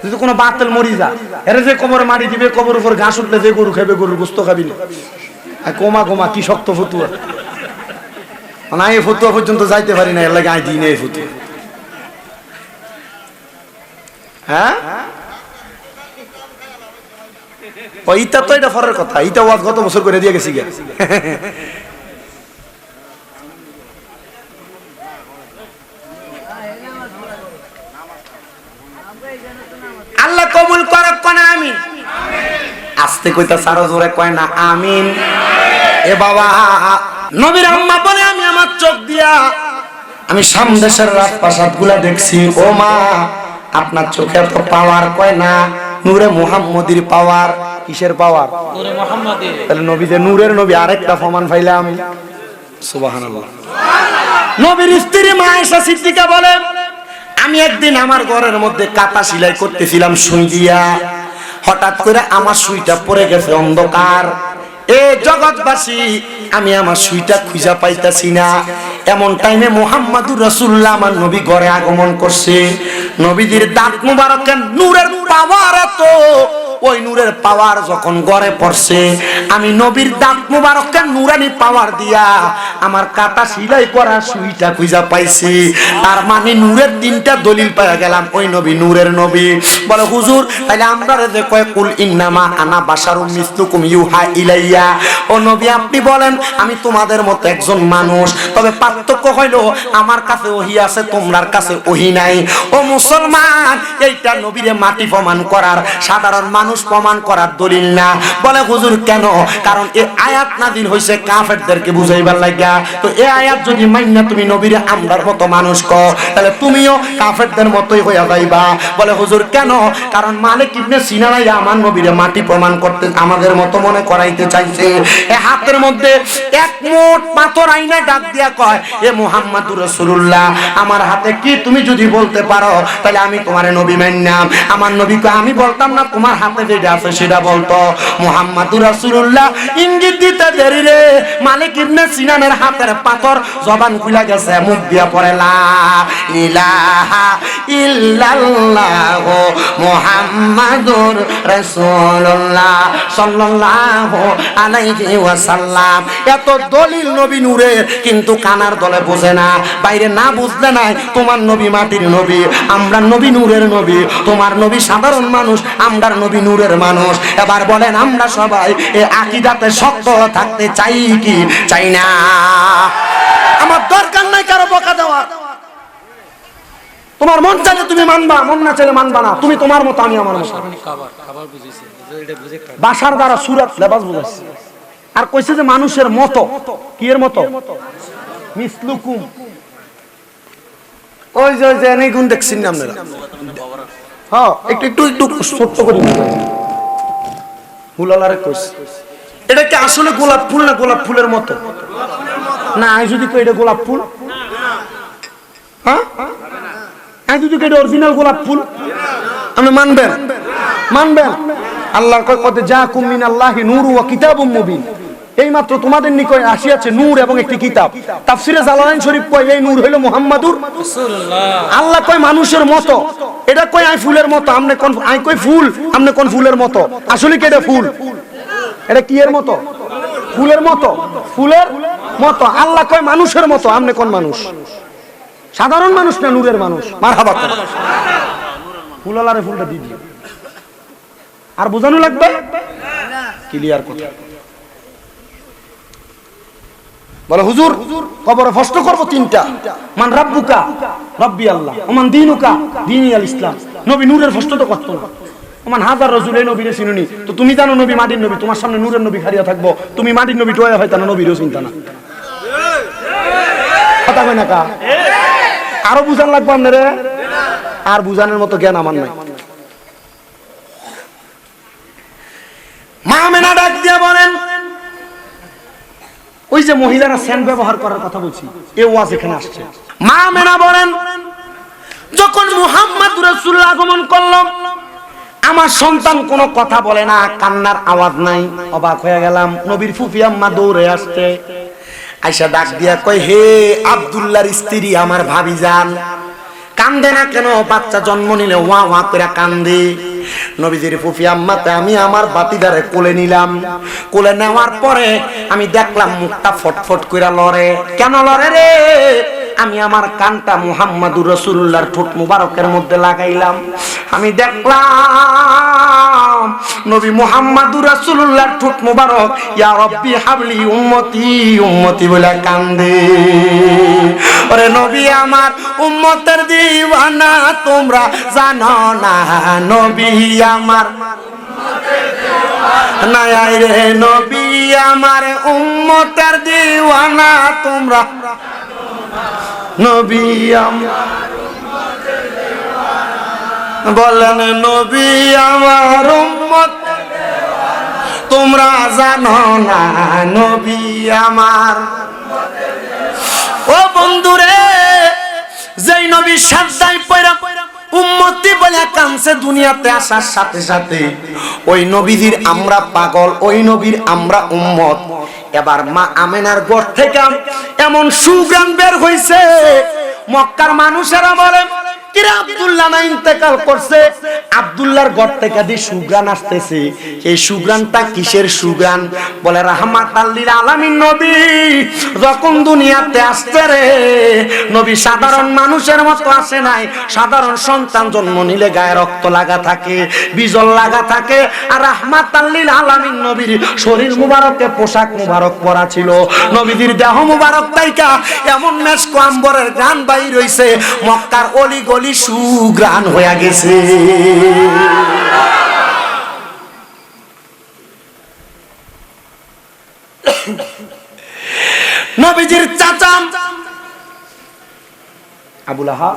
যদি কোনো বাতিল মরি যা এরা যে কবরে মারি দিবে, কবর উপর ঘাস উঠলে যে গরু খাবে গরুর গোস্ত খাবি না। কোমা কোমা কি শক্ত ফতুয়া, মানে এই ফতুয়া পর্যন্ত যাইতে পারি না, এর লাগে আই দিই না এই ফতুয়া। হ্যাঁ ইটা তো এটা ফরের কথা, ইটা ওয়াজ গত বছর করে দিয়ে গেছি গে। আল্লাহ কবুল করক কোন আমিন। আস্তে কইতা সারো জোরে কয় না আমিন। এ বাবা নবীর আম্মা বলে আমি আমার চোখ দিয়া আমি সামদেশের রাজপ্রাসাদ গুলা দেখছি। ও মা আপনার চোখে তো পাওয়ার কয় না নূরে মুহাম্মদির পাওয়ার। কিসের পাওয়ার? নূরে মুহাম্মদের। তাহলে নবী যে নূরের নবী, আরেকটা প্রমাণ পাইলাম। সুবহানাল্লাহ। নবীর স্ত্রী মা আয়েশা সিদ্দিকা বলে আমি একদিন আমার ঘরের মধ্যে কাঁথা সেলাই করতেছিলাম সুই দিয়া, হঠাৎ করে আমার সুইটা পড়ে গেছে অন্ধকার। এ জগৎবাসী আমি আমার সুইটা খুঁজা পাইতাছি না। এমন টাইমে মুহাম্মাদুর রাসূলুল্লাহ আমার নবী ঘরে আগমন করছে। নবীজির দাঁত মুবারকের নূরের পাওয়ার এত, ওই নূরের পাওয়ার যখন ঘরে পড়ছে আমি নবীর দাঁত মুবারকের নূরানি পাওয়ার দিয়া আমার কাটা সেলাই করা সুইটা খুঁজা পাইছি। তার মানে নূরের তিনটা দলিল পাওয়া গেলাম, ওই নবী নূরের নবী। বলে হুজুর তাহলে আমরা যে কয় কুল ইন্নামা আনা বাশারুম মিসলুকুম ইউহা ইলাইয়া, ও নবী আপনি বলেন আমি তোমাদের মতো একজন মানুষ, তবে পার্থক্য হইলো আমার কাছে ওহী আছে তোমার কাছে ওহী নাই। ও মুসলমান এইটা নবীরে মাটি প্রমাণ করার, সাধারণ মানুষ প্রমাণ করার দলিল না। বলে হুজুর কেন? কারণ এই আয়াত নাযিল হইছে কাফেরদেরকে বুঝাইবার লাগিয়া। তো এই আয়াত যদি মাইন্না তুমি নবীরে আমরার মতো মানুষ কও তাহলে তুমিও কাফেরদের মতোই হইয়া যাইবা। বলে হুজুর কেন? কারণ মালিক ইবনে সিনা আমার নবীরে মাটি প্রমাণ করতে আমাদের মতো মনে করাইতে চাইছে। এই হাতের মধ্যে এক মোট পাথর আইনা ডাক দিয়া কয় এ মুহাম্মাদুর রাসূলুল্লাহ আমার হাতে কি তুমি যদি বলতে পারো তাহলে আমি তোমারে নবী মানলাম। আমার নবীকে আমি বলতাম না তোমার হাতে যেটা আছে সেটা বলতো। মুহাম্মাদুর রাসূলুল্লাহ ইঙ্গিত দিতে দেরি রে, মালিক ইবনে সিনানের হাতের পাথর জবান খুলে গেছে, মুখ দিয়া পড়ে লা ইলাহা ইল্লাল্লাহ মুহাম্মাদুর রাসূলুল্লাহ সাল্লাল্লাহু আলাইহি ওয়াসাল্লাম। এত দলিল নবী নূরের, কিন্তু কানার দলে বোঝে না। বাইরে না বুঝলে নাই তোমার নবী মাটির নবী, আমরা নবী নূরের নবী। তোমার নবী সাধারণ মানুষ, আমরার নবী নূরের মানুষ। এবার বলেন আমরা সবাই এই আকীদাতে শক্ত থাকতে চাই কি চাই না? আমার দরকার নাই কারো বকা দেওয়ার। তোমার মন চাইলে তুমি মানবা, মন না চাইলে মানবা না। তুমি তোমার মতো, আমি আমার মতো। খাবার বুঝিছে, এটা বুঝে ভাষার দ্বারা সূরাত লেবাস বুঝাইছে। আর কইছে যে মানুষের মতো। কি এর মতো? মিসলুকুম। ওই যে এই গুণ দেখছেন না আপনারা? হ্যাঁ একটু একটু একটু ছোট্ট করে ফুলালারে কইছে। এটা কি আসলে গোলাপ ফুল না গোলাপ ফুলের মতো? না আমি যদি কই এটা গোলাপ ফুল, হ্যাঁ আমি যদি কই এটা অরিজিনাল গোলাপ ফুল, আপনি মানবেন? মানবেন? আল্লাহর কথা জাকুম মিনাল্লাহি নূরু ওয়া কিতাবুম মুবিন। এই মাত্র তোমাদের নিকটে আসিয়াছে নূর এবং একটি কিতাব। তাফসিরে জালালাইন শরীফ কয় এই নূর হইল মুহাম্মাদুর রাসূলুল্লাহ। আল্লাহ কয় মানুষের মতো, এটা কয় আই ফুলের মতো। আমনে কোন আই কই ফুল, আমনে কোন ফুলের মতো? আসলে কি এটা ফুল? এটা কি এর মতো? ফুলের মতো। ফুলের মতো। আল্লাহ কয় মানুষের মতো, আমনে কোন মানুষ? সাধারণ মানুষ না নূরের মানুষ? মারহাবা। ফুলালারে ফুলটা দিবি আর বোঝানো লাগবে ক্লিয়ার কথা। বলে হুজুর কবরে প্রশ্ন করব তিনটা, মান রাব্বুকা, রাব্বি আল্লাহ, ওমান দীনুকা, দীনি আল ইসলাম। নবী নূরের প্রশ্ন তো করতো না। ওমান হাজার রাসূল, এই নবীরে চিনুনি তো তুমি জানো নবী মাটির নবী, তোমার সামনে নূরের নবী খাড়িয়া থাকবো, তুমি মাটির নবী টয়া হয়তা না, নবীরও চিন্তা না। কথা কয় না কা? আরো বুঝান লাগবে আপনারে, আর বুঝানোর মতো জ্ঞান আমার নাই। মা মেনা ডাক দিয়া বলেন ওই যে মহিলারা সেন্ট ব্যবহার করার কথা বলছি, এ ওয়াজ এখানে আসছে। মা মেনা বলেন যখন মুহাম্মদ রাসূলুল্লাহ আগমন করলাম আমার সন্তান কোনো কথা বলে না, কান্নার আওয়াজ নাই। অবাক হয়ে গেলাম। নবীর ফুফি আম্মা দৌড়ে আসছে। আয়সা ডাক দিয়া কয়, হে আব্দুল্লাহর স্ত্রী, আমার ভাবিজান, কান্দে না কেন? বাচ্চা জন্ম নিলে ওয়া ওয়া করে কান্দে। নবীজির ফুফি আম্মাতে আমি আমার বাতিদারে কোলে নিলাম। কোলে নেওয়ার পরে আমি দেখলাম মুখটা ফটফট করে লড়ে। কেন লড়ে রে? আমি আমার কানটা মুহাম্মাদুর রাসূলুল্লাহর ঠোঁট মুবারকের মধ্যে লাগাইলাম। আমি দেখলাম নবী মুহাম্মাদুর রাসূলুল্লাহর ঠোঁট মুবারক ইয়া রাব্বি হাবলি উম্মতি উম্মতি বলে কান্দে। ওরে নবী আমার উম্মতের দিওয়ানা তোমরা জানো না, নবী আমার নাই রে, নবী আমার উম্মতের দিওয়ানা তোমরা, নবী আমার উম্মতের দিওয়ানা, বলেন নবী আমার উম্মতের দিওয়ানা তোমরা জানো না, নবী আমার। ও বন্ধুরে, যেই নবী সাজদায় পড়া উম্মতি বলে কাঁদছে দুনিয়াতে আসার সাথে সাথে, ওই নবীর আমরা পাগল, ওই নবীর আমরা উম্মত। এবার মা আমেনার ঘর থেকে এমন সুগ্রাণ বের হইছে, মক্কার মানুষেরা বলে কিরা আব্দুল্লাহ না ইন্তেকাল করছে? আব্দুল্লাহর ঘর থেকে যে সুগ্রাণ আসতেছে, এই সুগ্রাণটা কিসের সুগ্রাণ? বলে রাহমাতাল লিল আলামিন নবী যখন দুনিয়াতে আসছে রে, নবী সাধারণ মানুষের মতো আসে নাই। সাধারণ সন্তান জন্ম নিলে গায়ে রক্ত লাগা থাকে, বিজল লাগা থাকে, আর রাহমাতাল লিল আলামিন নবীর শরীর মুবারকে পোশাক মুবারক পরা ছিল। নবীর দেহ মুবারক তাইকা এমন মেশক আম্বরের গান বাইর হইছে, মক্কার অলি গলি সুগ্রাণ হয়ে গেছে। নবীজির চাচা আবু লাহাব,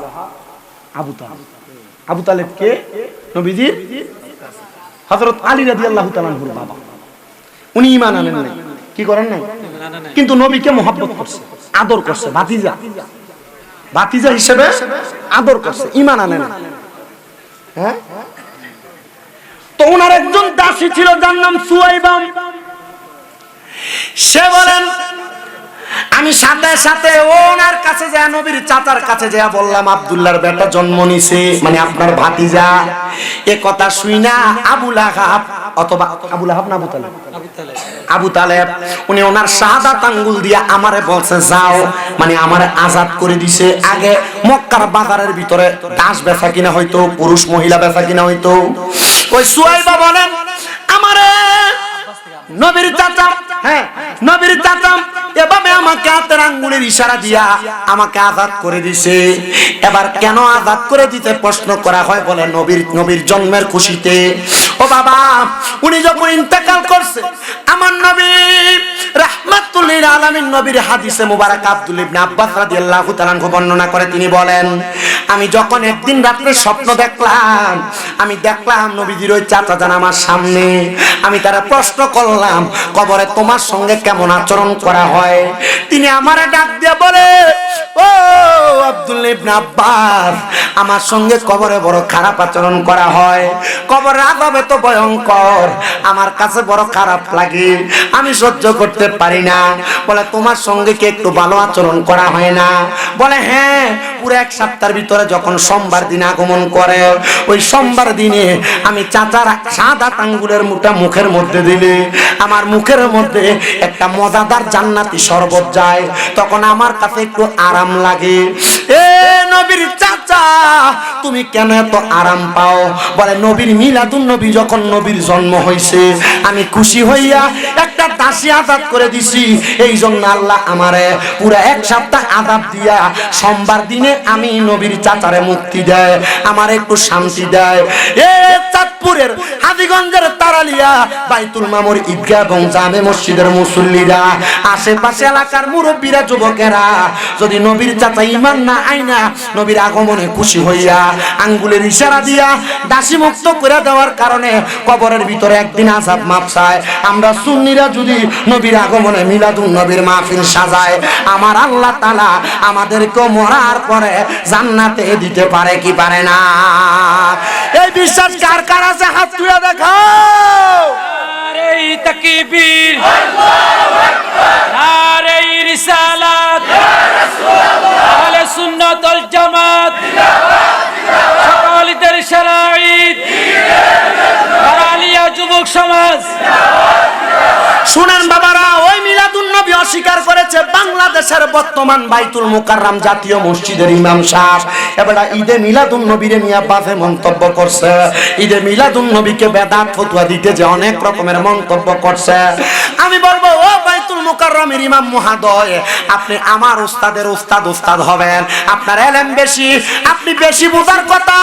আবু তালেব কে? নবীজির হযরত আলী রাদিয়াল্লাহু তাআলা আনহুর বাবা। উনি ঈমান আনেন নাই, কি করেন নাই, কিন্তু নবীকে মহব্বত করছে, আদর করছে, ভাতিজা ভাতিজা হিসেবে আদর করছে, ঈমান আনেন। হ্যাঁ, তো ওনার একজন দাসী ছিল যার নাম সুয়াইবা। সে বলেন আমি সাথে সাথে ওনার কাছে যায়, নবীর চাচার কাছে যায় বললাম আব্দুল্লাহর বেটা জন্ম নিছে, মানে আপনার ভাতিজা। এ কথা শুই না আবু লাহাব, অথবা আবু লাহাব না আবু তালেব, আবু তালেব, উনি ওনার শাহাদাত আঙ্গুল দিয়া আমারে বলছে যাও, মানে আমারে আজাদ করে দিছে। আগে মক্কার বাজারের ভিতরে দাস বেচা কিনা হয়তো, পুরুষ মহিলা বেচা কিনা হয়তো। ওই সুয়াইবা বলেন আমারে নবীর চাচা, হ্যাঁ নবীর চাচা এভাবে আমাকে হাতের আঙ্গুলের ইশারা দিয়া আমাকে আজাদ করে দিছে। এবার কেন আজাদ করে দিতে প্রশ্ন করা হয়, বলে নবীর জন্মের খুশিতে। ও বাবা, উনি যখন ইন্তেকাল করছে, আমার নবী রাহমাতুল লিল আলামিন নবীর হাদিসে মুবারক আব্দুল্লাহ ইবনে আব্বাস রাদিয়াল্লাহু তাআলা আনহু বর্ণনা করে, তিনি বলেন আমি যখন একদিন রাতে স্বপ্ন দেখলাম, আমি দেখলাম নবীজির ওই চাচা জান আমার সামনে। আমি তারা প্রশ্ন করলাম কবরে তোমার সঙ্গে কেমন আচরণ করা হয়? তিনি আমারে ডাক দিয়ে বলে, ও আব্দুল্লাহ ইবনে আব্বাস, আমার সঙ্গে কবরে বড় খারাপ আচরণ করা হয়। কবরের আযাব এত ভয়ঙ্কর, আমার কাছে বড় খারাপ লাগে, আমি সহ্য করতে পারি না। বলে তোমার সঙ্গে কি একটু ভালো আচরণ করা হয় না? বলে হ্যাঁ, পুরো এক সপ্তাহের ভিতরে যখন সোমবার দিন আগমন করে, ওই সোমবার দিনে আমি চাচার শাহাদাত আঙ্গুলের মুঠা মুখের মধ্যে দিলে আমার মুখের মধ্যে একটা মজাদার জান্নাতি শরবত যায়, তখন আমার কাছে একটু আরাম লাগে। এ নবীর চাচা, তুমি কেন এত আরাম পাও? বলে নবীর মিলাদুন নবী যখন নবীর জন্ম হইছে, আমি খুশি হইয়া একটা দাসী আজাদ করে দিছি, এই জন্য আল্লাহ আমারে পুরো এক সপ্তাহ আজাদ দিয়া সোমবার দিনে আমি নবীর চাচারে মুক্তি দেয়, আমার একটু শান্তি দেয়। এ চাঁদপুরের হাজীগঞ্জের তারালিয়া বাইতুল মামুর ঈদগাহ এবং জামে মসজিদের মুসল্লিরা, আশেপাশে এলাকার মুরব্বীরা, যুবকেরা যদি নবীর চাচা ঈমান না আইনা নবীর আগমনে খুশি হইয়া আঙ্গুলের ইশারা দিয়া দাসী মুক্ত করে দেওয়ার কারণে কবরের ভিতরে একদিন আযাব মাপ চায়, আমরা সুন্নিরা যদি নবীর আগমনে মিলাদুন নবীর মাহফিল সাজায়, আমার আল্লাহ তাআলা আমাদেরকে মরার পরে জান্নাতে দিতে পারে কি পারে না? এই বিশ্বাস কার কার আছে? হাত তুলে দেখাও। নারে তাকবীর, আল্লাহু আকবার, নারে রিসালাত। সুন্নাত ওয়াল জামাত সকালীদের শরাঈত আলিয়া যুবক সমাজ। শুনেন বাবারা, ওই মিলাদুন নবী অস্বীকার করেছে বাংলাদেশের বর্তমান বাইতুল মুকাররম জাতীয় মসজিদের ইমাম সাহেব। এবারে ঈদে মিলাদুন নবীরে নিয়ে বাজে মন্তব্য করছে। ঈদে মিলাদুন নবীকে বেদাত ফতোয়া দিতে যে অনেক রকমের মন্তব্য করছে। আমি বলবো, ও বাইতুল মুকাররমের ইমাম মহোদয়, আপনি আমার উস্তাদের উস্তাদ হবেন। আপনার ইলম বেশি, আপনি বেশি বোঝার কথা,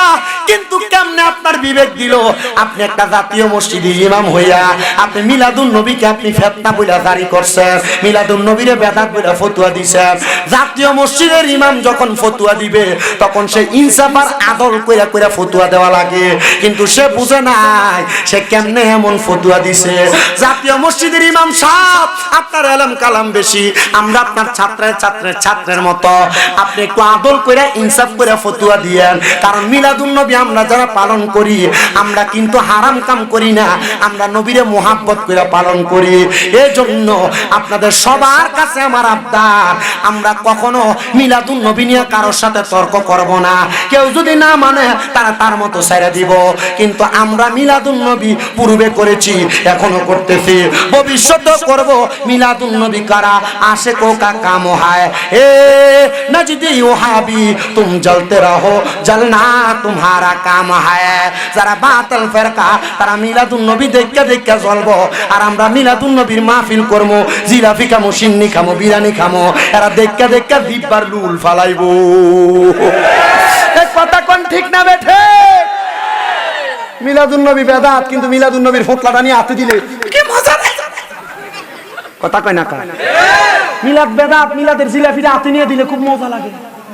কিন্তু কেমনে আপনার বিবেক দিল আপনি একটা জাতীয় মসজিদের ইমাম হইয়া আপনি মিলাদুন নবীকে আপনি ফিতনা বইলা জারি করছেন, মিলাদুন নবীরে বেদাত বইলা ফতোয়া দিছেন। জাতীয় মসজিদের ইমাম যখন ফতোয়া দিবে তখন সে ইনসাফ আর আদল কইরা কইরা ফতোয়া দেওয়া লাগে, কিন্তু সে বুঝে নাই সে কেমনে এমন ফতোয়া দিছে। জাতীয় মসজিদের ইমাম সাহেব, আপনার ইলম কালাম বেশি, আমরা আপনার ছাত্রের মতো, আপনি একটু আদল কইরা ইনসাফ কইরা ফতোয়া দিয়েন। কারণ মিলাদুন নবী আমরা যারা পালন করি, আমরা কিন্তু হারাম কাম করি না, আমরা নবীরে মুহাব্বত কইরা পালন করি। এই জন্য আপনাদের সবার কাছে আমার আবদার, আমরা কখনো মিলাদুন নবী নিয়ে কারোর সাথে তর্ক করব না। কেউ যদি না মানে তারা তার মতো ছেড়ে দিব, কিন্তু আমরা মিলাদুন নবী পূর্বে করেছি, এখনো করতেছি, ভবিষ্যতেও করব। মিলাদুন নবী কারা আশিকো কা কাম হয়, এ নজদি ওহাবি তুম জ্বলতে রহো, জ্বলনা তোমারা কাম হয়। যারা বাতিল ফিরকা তারা মিলাদুন নবী দেখে দেখে জ্বলবো, আর আমরা মিলাদুন নবীর মাহফিল করবো, জিলাপি খামো, সিন্নি খামো, বিরিয়ানি খামো, এরা দেখে দেখে জিব্বার লুল ফালাইবো। কথা কোন ঠিক না বেঠে? মিলাদুন নবী বেদাত, কিন্তু মিলাদুন নবীর ফতলাটা নিয়ে হাতে দিলে কি মজা লাগে। কথা কয় না কা? মিলাদ বেদাত, মিলাদের জিলাপিটা হাতে নিয়ে দিলে খুব মজা লাগে।